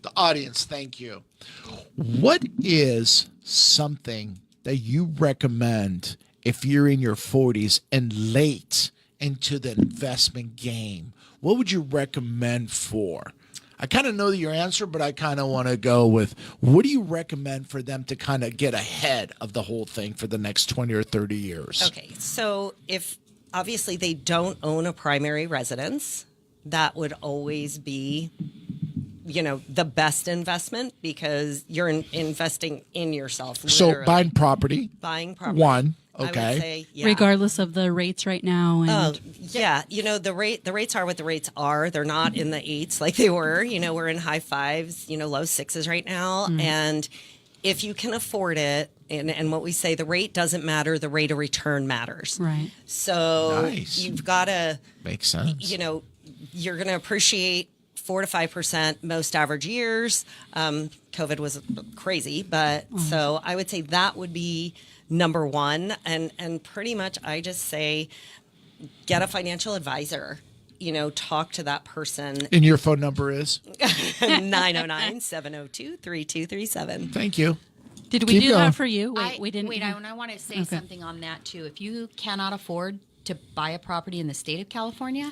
the audience. Thank you. What is something that you recommend if you're in your 40s and late into the investment game? What would you recommend for? I kind of know your answer, but I kind of want to go with, what do you recommend for them to kind of get ahead of the whole thing for the next 20 or 30 years?
Okay, so if obviously they don't own a primary residence, that would always be, the best investment because you're investing in yourself.
So
literally.
buying property. One. Okay.
I would say, yeah.
Regardless of the rates right now. And
Yeah, the rates are what the rates are. They're not in the 8s like they were. We're in high 5s, low 6s right now. And if you can afford it, and what we say, the rate doesn't matter, the rate of return matters.
Right.
So
Nice.
you've got to,
Makes sense.
you're going to appreciate 4 to 5% most average years. COVID was crazy, but so I would say that would be number one. And pretty much I just say, get a financial advisor, talk to that person.
And your phone number is?
909-702-3237.
Thank you.
did we
Keep
do
going.
that for you? Wait, we didn't.
Wait, I want to say something on that too. If you cannot afford to buy a property in the state of California,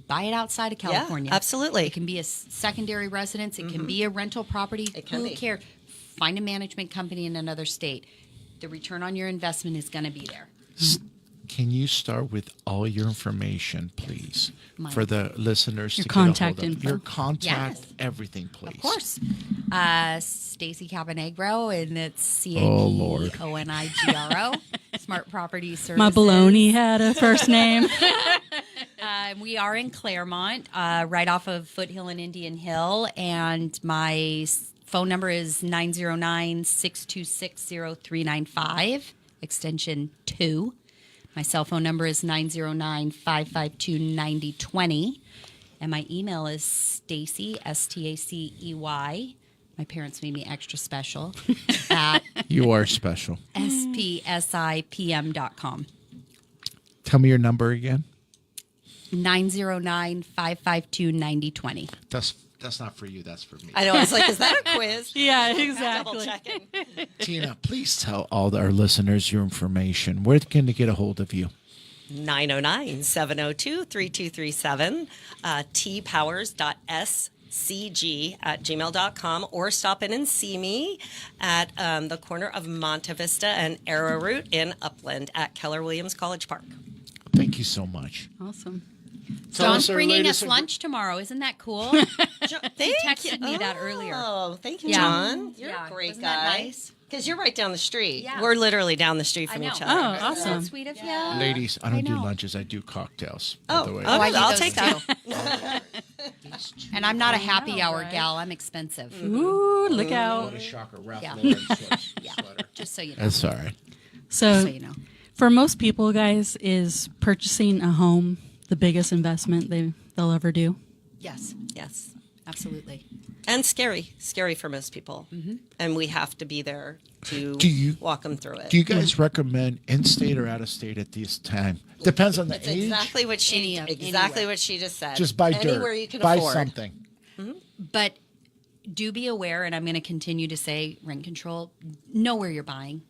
buy it outside of California.
absolutely.
It can be a secondary residence. It can be a rental property.
It can
Who
be.
cares? Find a management company in another state. The return on your investment is going to be there.
Can you start with all your information, please,
Mine.
for the listeners
Your
to
contact
get a hold of
info.
your contact,
Yes.
everything, please.
Of course. Stacy Caponigro, and it's
Oh, Lord.
CAPONIGRO. Smart Property Services.
My baloney had a first name.
We are in Claremont, right off of Foothill and Indian Hill, and my phone number is 909-626-0395, extension 2. My cell phone number is 909-552-9020, and my email is Stacy, Stacey. My parents made me extra special, at
You are special.
spsipm.com.
Tell me your number again.
909-552-9020.
That's not for you. That's for me.
I know. I was like, is that a quiz?
Yeah,
Double
exactly.
checking.
Tina, please tell all our listeners your information. Where can they get a hold of you?
909-702-3237, tpowers.scg@gmail.com, or stop in and see me at the corner of Monte Vista and Arrowroot in Upland at Keller Williams College Park.
Thank you so much.
Awesome.
Tell
John's
our
bringing
latest
us lunch tomorrow. Isn't that cool?
Thank
texted me that earlier.
Oh, thank you,
Yeah.
John. You're
Yeah.
a great
Wasn't
guy.
that nice?
Because you're right down the street.
Yeah.
We're literally down the street
I
from
know.
each other.
Oh,
Isn't
awesome.
that sweet of you?
Ladies, I don't do
know.
lunches. I do cocktails.
Oh,
by the way.
oh,
I do
I'll
those
take
too.
that.
And I'm not a happy
know,
hour
right?
gal. I'm expensive.
Ooh, look out.
What a shocker. Ralph
Yeah.
Lauren
Yeah.
sweater.
Just so you know.
That's all right.
So,
So you know.
for most people, guys, is purchasing a home the biggest investment they'll ever do?
Yes,
Yes.
absolutely.
And scary for most people. And we have to be there to
Do you-
walk them through it.
Do you guys recommend in-state or out-of-state at this time? Depends on the
It's
age.
exactly what she
Anywhere.
what she just said.
Just buy dirt.
Anywhere you can
buy
afford.
something.
But do be aware, and I'm going to continue to say rent control, know where you're buying.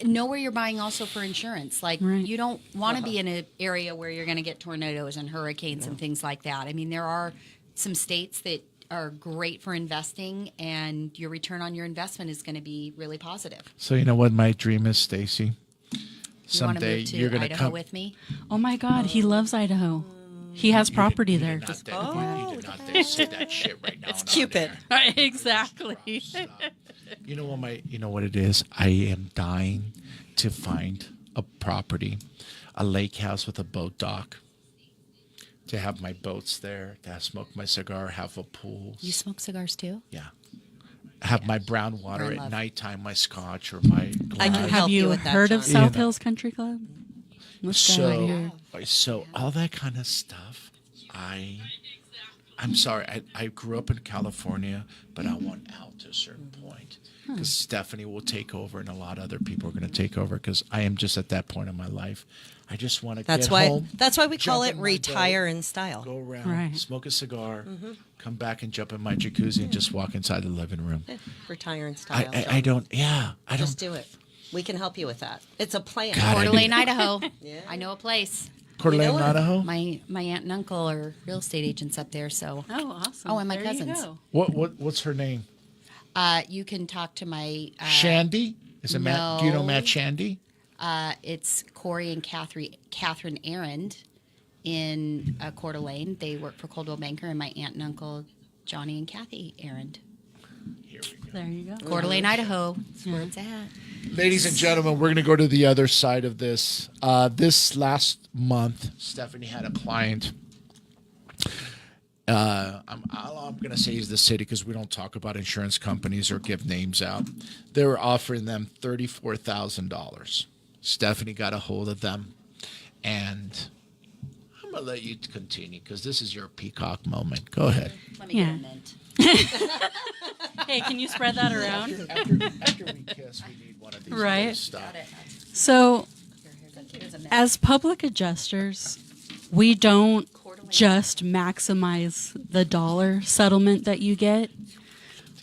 Know where you're buying also for insurance. Like,
Right.
you don't want to be in an area where you're going to get tornadoes and hurricanes and things like that. I mean, there are some states that are great for investing, and your return on your investment is going to be really positive.
So you know what my dream is, Stacy?
You want to
Someday
move to
you're going to
Idaho
come
with me?
Oh my God, he loves Idaho. He has property there.
You did not dare say that shit right now.
It's
and on
Cupid.
there.
Exactly.
You know what you know what it is? I am dying to find a property, a lake house with a boat dock, to have my boats there, to have smoke my cigar, have a pool.
You smoke cigars too?
Yeah. Have my brown water
We're in
at
love.
nighttime, my scotch or my
I can
glass.
help
Have
you
you
with that,
heard of
John.
South
Yeah.
Hills Country Club? This guy right here.
So all that kind of stuff, I'm sorry, I grew up in California, but I want out to a certain point because Stephanie will take over and a lot of other people are going to take over because I am just at that point in my life. I just want to
That's
get
why.
home.
That's why we call
jump
it
in my
retire
boat,
in style.
Go around,
Right.
smoke a cigar, come back and jump in my jacuzzi and just walk inside the living room.
Retire in style.
I don't.
Just do it. We can help you with that. It's a plan.
God,
Coeur
I
d'Alene,
do.
Idaho.
Yeah.
I know a place.
Coeur d'Alene,
know it.
Idaho.
My aunt and uncle are real estate agents up there, so
Oh, awesome.
Oh, and my
There you
cousins.
go.
What's her name?
you can talk to my
Shandy? Is it Matt? Do you know
no.
Matt Shandy?
it's Corey and Catherine Arend in Coeur d'Alene. They work for Coldwell Banker, and my aunt and uncle Johnny and Kathy Arend.
Here we go.
There you go.
Coeur d'Alene, Idaho. That's where it's at.
Ladies and gentlemen, we're going to go to the other side of this. This last month, Stephanie had a client. All I'm going to say is the city because we don't talk about insurance companies or give names out. They were offering them $34,000. Stephanie got a hold of them, and I'm going to let you continue because this is your peacock moment. Go ahead.
Let me
Yeah.
get a mint.
Hey, can you spread that around?
After we kiss, we need one of these.
Right.
little stuff.
Got it.
So,
Here's a mint.
as public adjusters, we don't just maximize the dollar settlement that you get.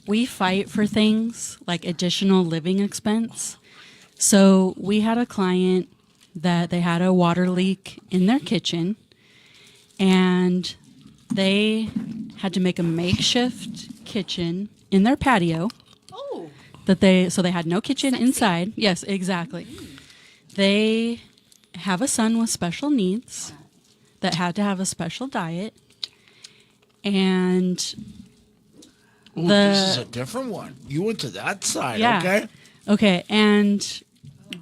We fight for things like additional living expense. So we had a client that they had a water leak in their kitchen, and they had to make a makeshift kitchen in their patio.
Oh,
So they had no kitchen inside. Yes, exactly. They have a son with special needs that had to have a special diet, and
Ooh, this is a different one. You went to that side,
Yeah.
okay?
and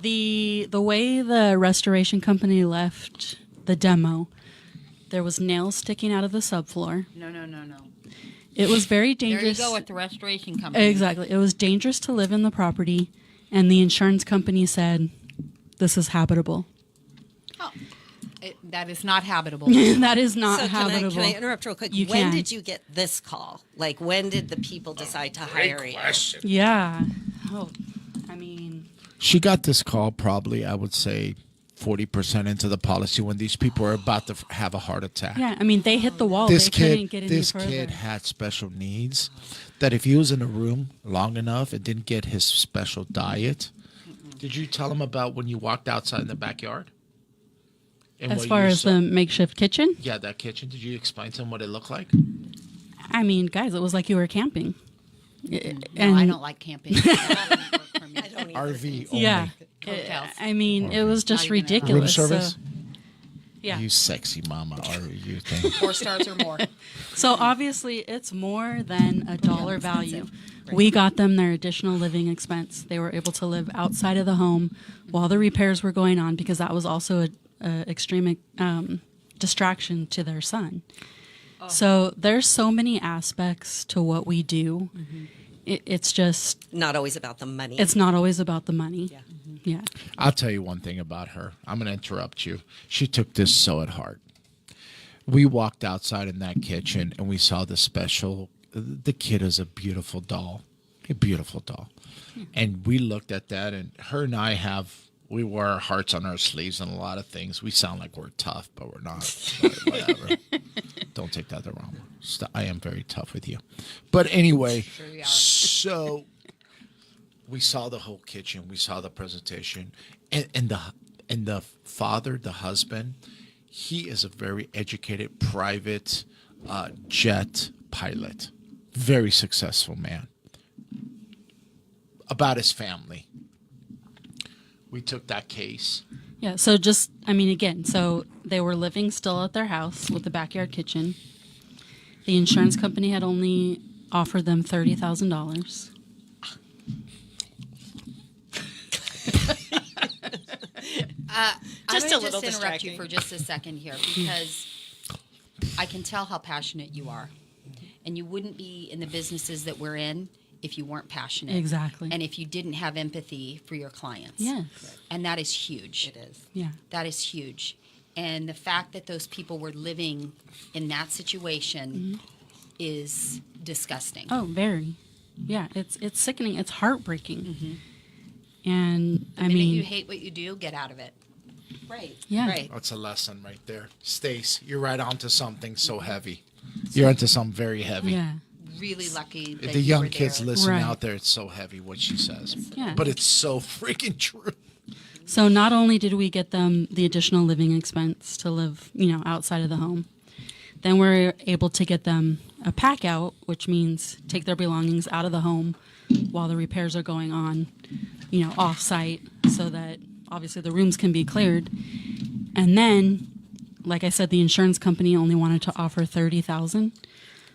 the way the restoration company left the demo, there was nails sticking out of the subfloor.
no.
It was very
There you
dangerous.
go with the restoration company.
Exactly. It was dangerous to live in the property, and the insurance company said, "This is habitable."
Oh, that is not habitable.
That is not
So
habitable.
can I interrupt real quick?
You
When
can.
did you get this call? Like, when did the people decide to hire you?
Yeah. Oh, I mean,
She got this call probably, I would say, 40% into the policy when these people were about to have a heart attack.
yeah. I mean, they hit the wall.
This
They
kid,
couldn't get any
this
further.
kid had special needs that if he was in a room long enough and didn't get his special diet. Did you tell him about when you walked outside in the backyard? And
As
what
far
you
as
saw?
the makeshift kitchen,
Yeah, that kitchen. Did you explain to him what it looked like?
I mean, guys, it was like you were camping.
No, I don't like camping. That doesn't work for me.
I don't either.
RV only.
Yeah.
Hotels.
I mean, it was just
Not even at
Room
ridiculous.
service?
So, yeah.
You sexy mama RV thing.
4 stars or more.
So obviously, it's more than a dollar value. We got them their additional living expense. They were able to live outside of the home while the repairs were going on because that was also a extreme distraction to their son. So there's so many aspects to what we do. It's just,
Not always about the money.
it's not always about the money.
Yeah.
Yeah.
I'll tell you one thing about her. I'm going to interrupt you. She took this so at heart. We walked outside in that kitchen and we saw the special. The kid is a beautiful doll, a beautiful doll. And we looked at that, and her and I we wear our hearts on our sleeves and a lot of things. We sound like we're tough, but we're not. Whatever. Don't take that the wrong way. I am very tough with you. But anyway,
you are.
so we saw the whole kitchen. We saw the presentation. And the father, the husband, he is a very educated private jet pilot. very successful man, about his family. We took that case.
Yeah, so just, I mean, again, so they were living still at their house with the backyard kitchen. The insurance company had only offered them $30,000.
Just
I'm
a
going
little
to interrupt you
distracting.
for just a second here because I can tell how passionate you are. And you wouldn't be in the businesses that we're in if you weren't passionate.
Exactly.
And if you didn't have empathy for your clients.
Yes.
And that is huge.
It is.
Yeah.
That is huge. And the fact that those people were living in that situation is disgusting.
Oh, very. Yeah, it's sickening. It's heartbreaking. And
The
I
minute
mean,
you hate what you do, get out of it.
Right.
yeah.
Right.
That's a lesson right there. Stace, you're right onto something so heavy. You're onto something very heavy.
Yeah.
Really lucky that
The
you
young
were
kids
there.
listening
Right.
out there, it's so heavy what she says.
Yeah.
But it's so freaking true.
So not only did we get them the additional living expense to live, outside of the home, then we're able to get them a pack out, which means take their belongings out of the home while the repairs are going on, off site, so that obviously the rooms can be cleared. And then, like I said, the insurance company only wanted to offer $30,000.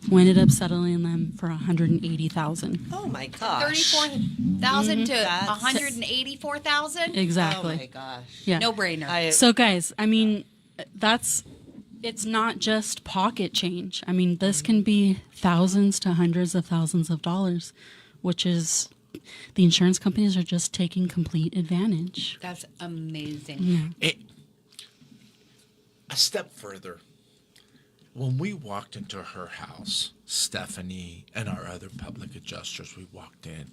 We ended up settling them for $180,000.
Oh my gosh.
34,000 to
That's-
184,000?
Exactly.
Oh my gosh.
Yeah.
No brainer.
So guys, I mean, it's not just pocket change. I mean, this can be thousands to hundreds of thousands of dollars, which is the insurance companies are just taking complete advantage.
That's amazing.
A step further. When we walked into her house, Stephanie and our other public adjusters, we walked in.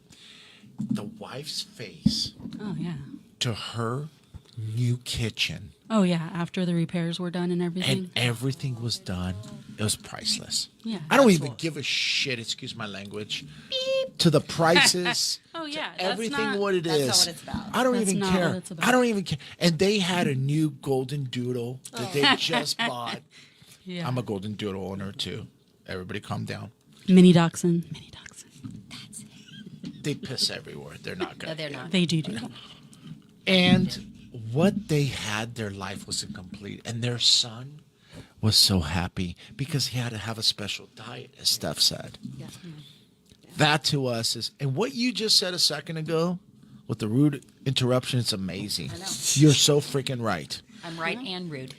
The wife's face
Oh yeah.
to her new kitchen
Oh yeah. After the repairs were done and
and
everything.
everything was done, it was priceless.
Yeah.
I don't even give a shit, excuse my language, to the prices.
Oh yeah.
Everything what it is.
That's not what it's about.
I don't
That's
even
not
care.
what it's about.
I don't even care. And they had a new golden doodle that they just bought.
Yeah.
I'm a golden doodle owner too. Everybody calm down.
Mini dachshund. Mini dachshund.
They piss everywhere. They're not good.
No, they're not.
They do that.
And what they had, their life was incomplete. And their son was so happy because he had to have a special diet, as Steph said. That to us is, and what you just said a second ago with the rude interruption, it's amazing.
I know.
You're so freaking right.
I'm right and rude.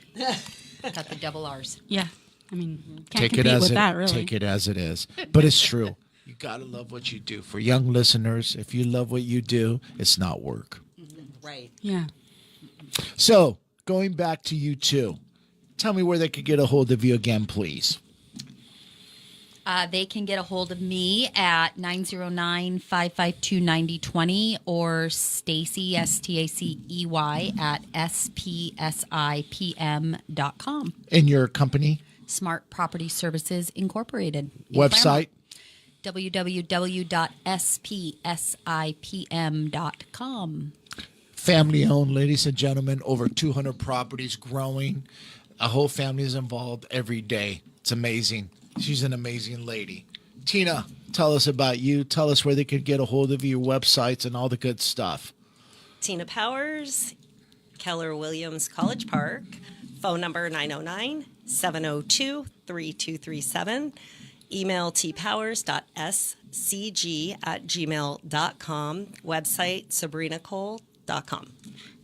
Got the double R's.
Yeah. I mean, can't
Take it
compete
as
with
it,
that really.
take it as it is. But it's true. You gotta love what you do. For young listeners, if you love what you do, it's not work.
Right.
Yeah.
So, going back to you two, tell me where they could get a hold of you again, please.
They can get a hold of me at 909-552-9020 or Stacey, STACEY, at spsipm.com.
And your company
Smart Property Services Incorporated. in
website?
www.spsipm.com.
Family owned, ladies and gentlemen, over 200 properties growing. A whole family is involved every day. It's amazing. She's an amazing lady. Tina, tell us about you. Tell us where they could get a hold of your websites and all the good stuff.
Tina Powers, Keller Williams College Park. Phone number 909-702-3237. Email tpowers.scg@gmail.com. Website sabrinacole.com.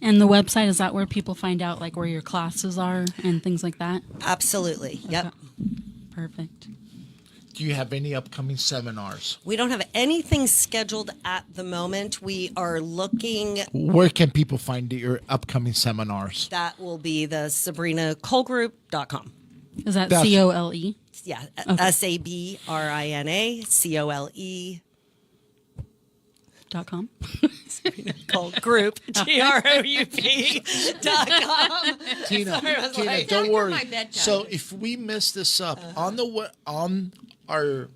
And the website, is that where people find out like where your classes are and things like that?
Absolutely. Yep.
Okay. Perfect.
Do you have any upcoming seminars?
We don't have anything scheduled at the moment. We are looking.
Where can people find your upcoming seminars?
That will be the SabrinaColeGroup.com.
Is that
That's-
COLE?
Yeah,
Okay.
SABRINACOLE
.com?
called group GROUP.com.
Tina,
Sorry, I was
Tina,
like-
don't
After
worry.
my bedtime.
So if we mess this up on our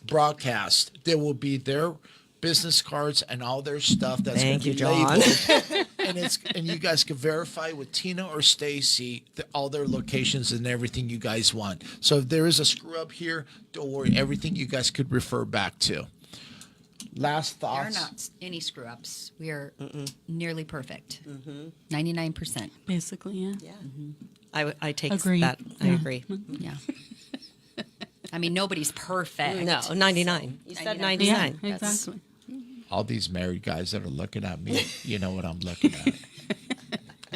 broadcast, there will be their business cards and all their stuff that's going
Thank
to
you,
be
John.
labeled. and you guys can verify with Tina or Stacy all their locations and everything you guys want. So if there is a screw up here, don't worry. Everything you guys could refer back to. Last
There are
thoughts.
not any screw ups. We are nearly perfect. 99%.
Basically, yeah.
Yeah. I take
Agree.
that. I
Yeah.
agree.
Yeah. I mean, nobody's perfect.
No, 99. You said 99.
Yeah, exactly.
All these married guys that are looking at me, you know what I'm looking at.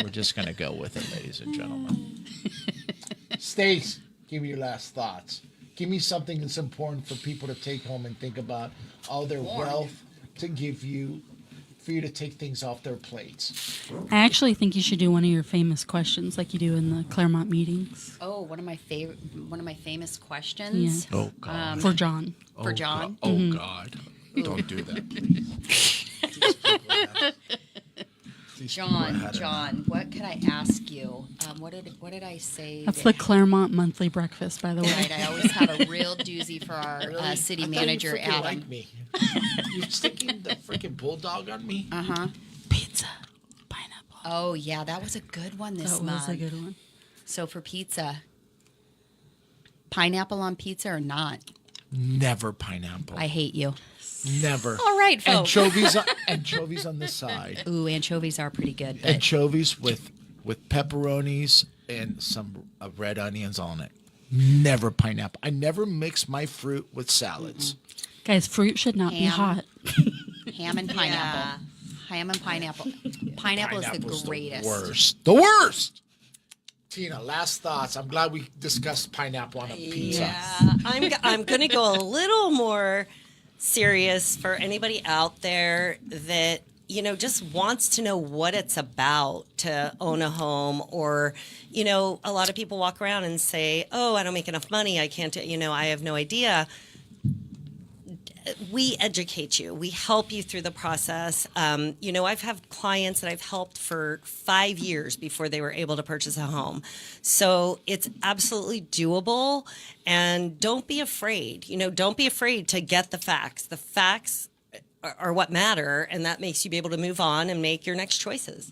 We're just gonna go with it, ladies and gentlemen. Stace, give me your last thoughts. Give me something that's important for people to take home and think about all their wealth to give you, for you to take things off their plates.
I actually think you should do one of your famous questions like you do in the Claremont meetings
Oh, one of my famous questions.
Yeah.
Oh God.
for John.
For John.
Oh God. Don't do that, please.
John, what could I ask you? What did I say?
That's the Claremont monthly breakfast, by the way.
Right, I always have a real doozy for our city
I thought
manager,
you freaking
Adam.
Like me. You're sticking the freaking bulldog on me.
Pizza, pineapple.
Oh yeah, that was a good one this
That
month.
was a good one.
So for pizza, pineapple on pizza or not?
Never pineapple.
I hate you.
Never.
All right, folks.
Anchovies on the side.
Ooh, anchovies are pretty good. But
Anchovies with pepperonis and some red onions on it. Never pineapple. I never mix my fruit with salads.
Guys, fruit should not be
Ham.
hot.
ham and pineapple. Ham and pineapple. Pineapple is
Pineapple's
the greatest.
The worst. Tina, last thoughts. I'm glad we discussed pineapple on a pizza.
Yeah, I'm going to go a little more serious for anybody out there that just wants to know what it's about to own a home, or a lot of people walk around and say, "Oh, I don't make enough money. I can't. I have no idea." We educate you. We help you through the process. I've had clients that I've helped for 5 years before they were able to purchase a home. So it's absolutely doable. And don't be afraid. Don't be afraid to get the facts. The facts are what matter, and that makes you be able to move on and make your next choices.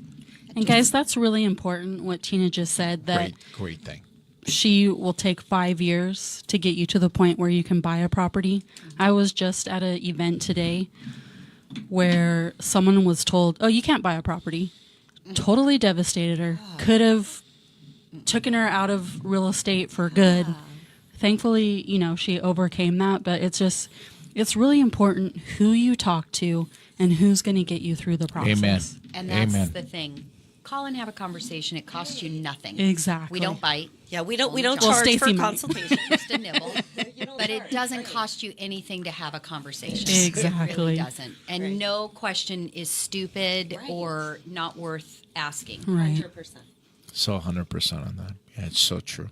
And guys, that's really important what Tina just said, that
Great thing.
she will take 5 years to get you to the point where you can buy a property. I was just at an event today where someone was told, "Oh, you can't buy a property." Totally devastated her. Could have taken her out of real estate for good. Thankfully, she overcame that, but it's really important who you talk to and who's going to get you through the process.
Amen.
And that's
Amen.
the thing. Call and have a conversation. It costs you nothing.
Exactly.
We don't bite.
Yeah, we don't
Well,
charge
Stacey
for
might.
consultation.
Just a nibble. But it doesn't cost you anything to have a conversation. It
Exactly.
really doesn't. And no question is stupid or not worth asking.
Right.
100%.
So 100% on that. Yeah, it's so true.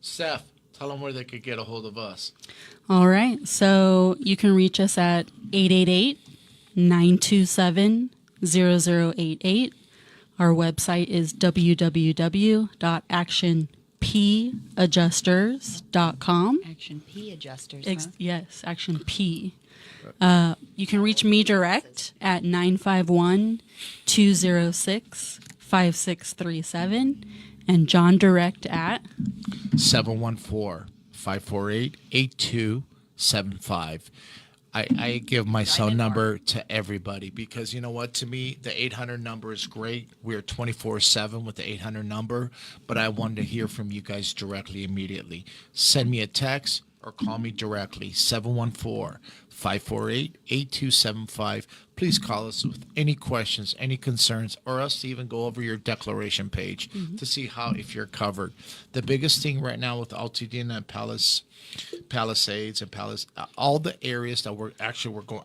Steph, tell them where they could get a hold of us.
All right. So you can reach us at 888-927-0088. Our website is www.actionpadjusters.com.
Action P adjusters.
Yes, Action P. You can reach me direct at 951-206-5637 and John direct at
714-548-8275. I give my cell number to everybody because you know what? To me, the 800 number is great. We're 24/7 with the 800 number, but I wanted to hear from you guys directly immediately. Send me a text or call me directly, 714-548-8275. Please call us with any questions, any concerns, or us to even go over your declaration page to see if you're covered. The biggest thing right now with Altadena and Palisades and all the areas that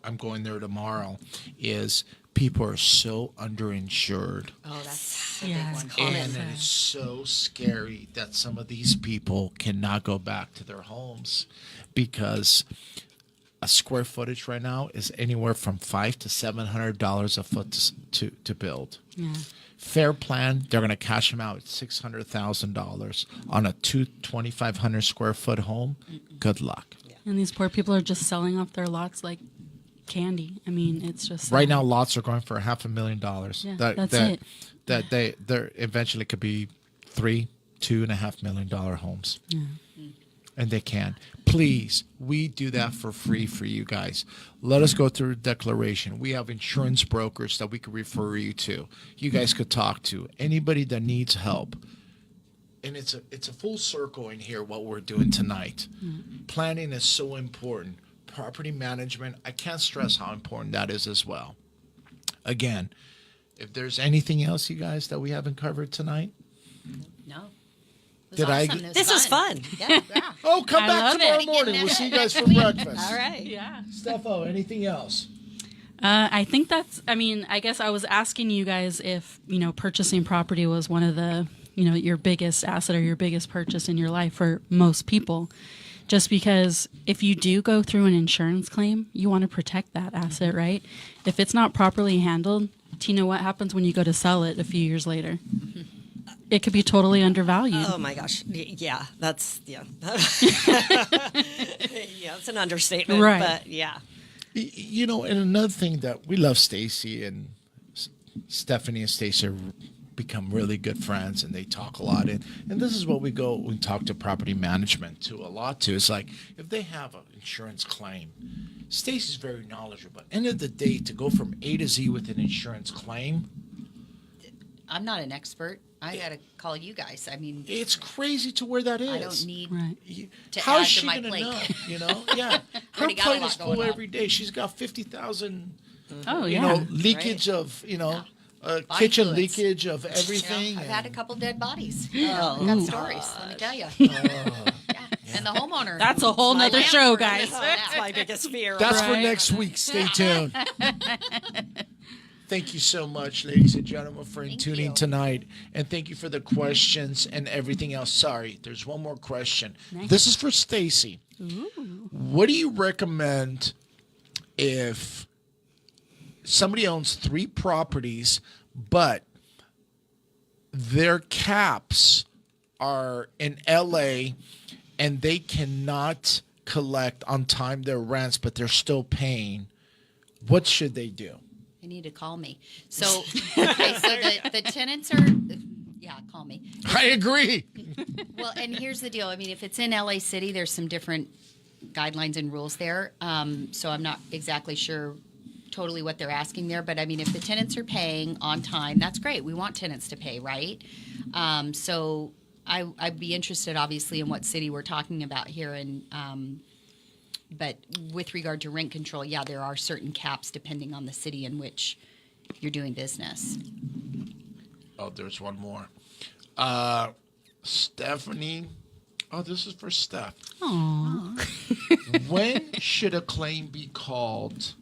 I'm going there tomorrow, is people are so underinsured.
Oh, that's a
Yeah.
big one.
And it's so scary that some of these people cannot go back to their homes because a square footage right now is anywhere from $500 to $700 a foot to build.
Yeah.
Fair plan, they're going to cash them out at $600,000 on a 2,500 square foot home. Good luck.
And these poor people are just selling off their lots like candy. I mean, it's just
Right now, lots are going for $500,000.
Yeah, that's it.
That they're eventually could be $2.5 million homes.
Yeah.
And they can. Please, we do that for free for you guys. Let us go through a declaration. We have insurance brokers that we could refer you to. You guys could talk to anybody that needs help. And it's a full circle in here what we're doing tonight. Planning is so important. Property management, I can't stress how important that is as well. Again, if there's anything else, you guys, that we haven't covered tonight,
No.
Did I-
This was fun.
Yeah.
oh, come
I
back
love
tomorrow
it.
morning. We'll see you guys for breakfast.
All right.
Yeah.
Stefo, anything else?
I think I guess I was asking you guys if, purchasing property was one of the, your biggest asset or your biggest purchase in your life for most people. Just because if you do go through an insurance claim, you want to protect that asset, right? If it's not properly handled, Tina, what happens when you go to sell it a few years later? It could be totally undervalued.
Oh my gosh. Yeah, that's yeah. Yeah, it's an understatement.
Right.
But yeah.
And another thing that we love, Stacy and Stephanie and Stacy are become really good friends, and they talk a lot. And this is what we talk to property management to a lot too. It's like if they have an insurance claim, Stacy's very knowledgeable. End of the day, to go from A to Z with an insurance claim,
I'm not an expert. I got to call you guys. I mean,
it's crazy to where that is.
I don't need
Right.
to
How's
add
she
to my
gonna
plate.
know? Yeah, her
Already got a
plate
lot
is full
going on.
every day. She's got 50,000.
Oh, yeah.
Leakage
Right.
of
Body
kitchen
fluids.
leakage of
You know,
everything.
I've had a couple dead bodies.
Oh,
I've got stories, let me tell you. And the homeowner.
That's a whole nother show, guys.
That's my biggest fear.
That's for
Right.
next week. Stay tuned. Thank you so much, ladies and gentlemen, for tuning
you.
tonight. And thank you for the questions and everything else. Sorry, there's one more question. This is for Stacy. What do you recommend if somebody owns 3 properties, but their caps are in LA and they cannot collect on time their rents, but they're still paying? What should they do?
You need to call me. So, okay, so the tenants are, call me.
I agree.
Well, and here's the deal. I mean, if it's in LA City, there's some different guidelines and rules there. So I'm not exactly sure totally what they're asking there. But I mean, if the tenants are paying on time, that's great. We want tenants to pay, right? So I'd be interested, obviously, in what city we're talking about here. But with regard to rent control, yeah, there are certain caps depending on the city in which you're doing business.
Oh, there's one more. Stephanie. Oh, this is for Steph. When should a claim be called?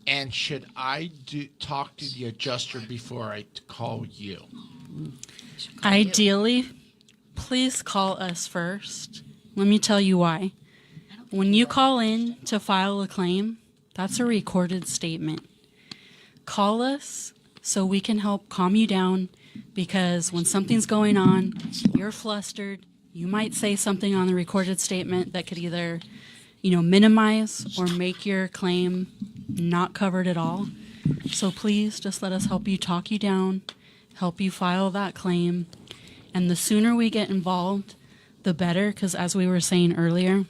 And should I talk to the adjuster before I call you?
Ideally, please call us first. Let me tell you why. When you call in to file a claim, that's a recorded statement. Call us so we can help calm you down, because when something's going on, you're flustered. You might say something on the recorded statement that could either, minimize or make your claim not covered at all. So please just let us help you talk you down, help you file that claim. And the sooner we get involved, the better, because as we were saying earlier,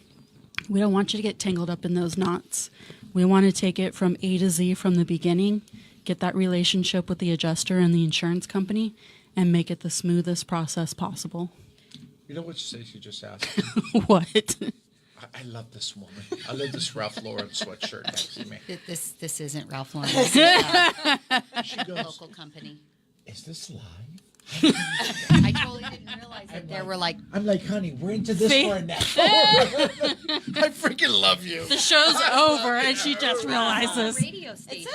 we don't want you to get tangled up in those knots. We want to take it from A to Z from the beginning, get that relationship with the adjuster and the insurance company, and make it the smoothest process possible.
You know what Stacey just asked?
What?
I love this woman. I love this Ralph Lauren sweatshirt next to me.
This isn't Ralph Lauren. This is
She
a
goes,
local company.
is this live?
I totally didn't realize that there were like
I'm like, honey, we're into this part now. I freaking love you.
The show's over, and she just realizes.
radio station.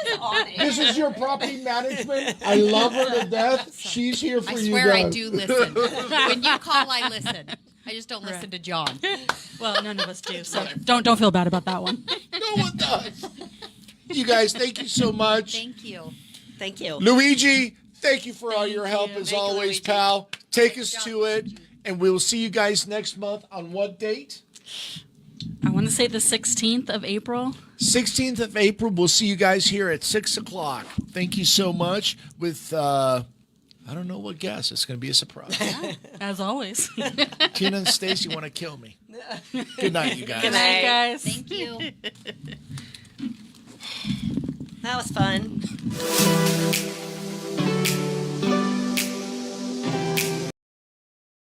This is your property management. I love her to death. She's here for
I
you
swear I
guys.
do listen. When you call, I listen. I just don't listen to John.
Well, none of us do, so don't feel bad about that one.
No one does. You guys, thank you so much.
Thank you.
Thank you.
Luigi, thank you for all your help as
Thank you,
always,
Luigi.
pal. Take us to it, and we'll see you guys next month on what date?
I want to say the 16th of April.
16th of April. We'll see you guys here at 6 o'clock. Thank you so much. With, I don't know what guess. It's going to be a surprise.
As always.
Tina and Stacy want to kill me. Good night, you guys.
Good
Hey,
night.
guys.
Thank you.
That was fun.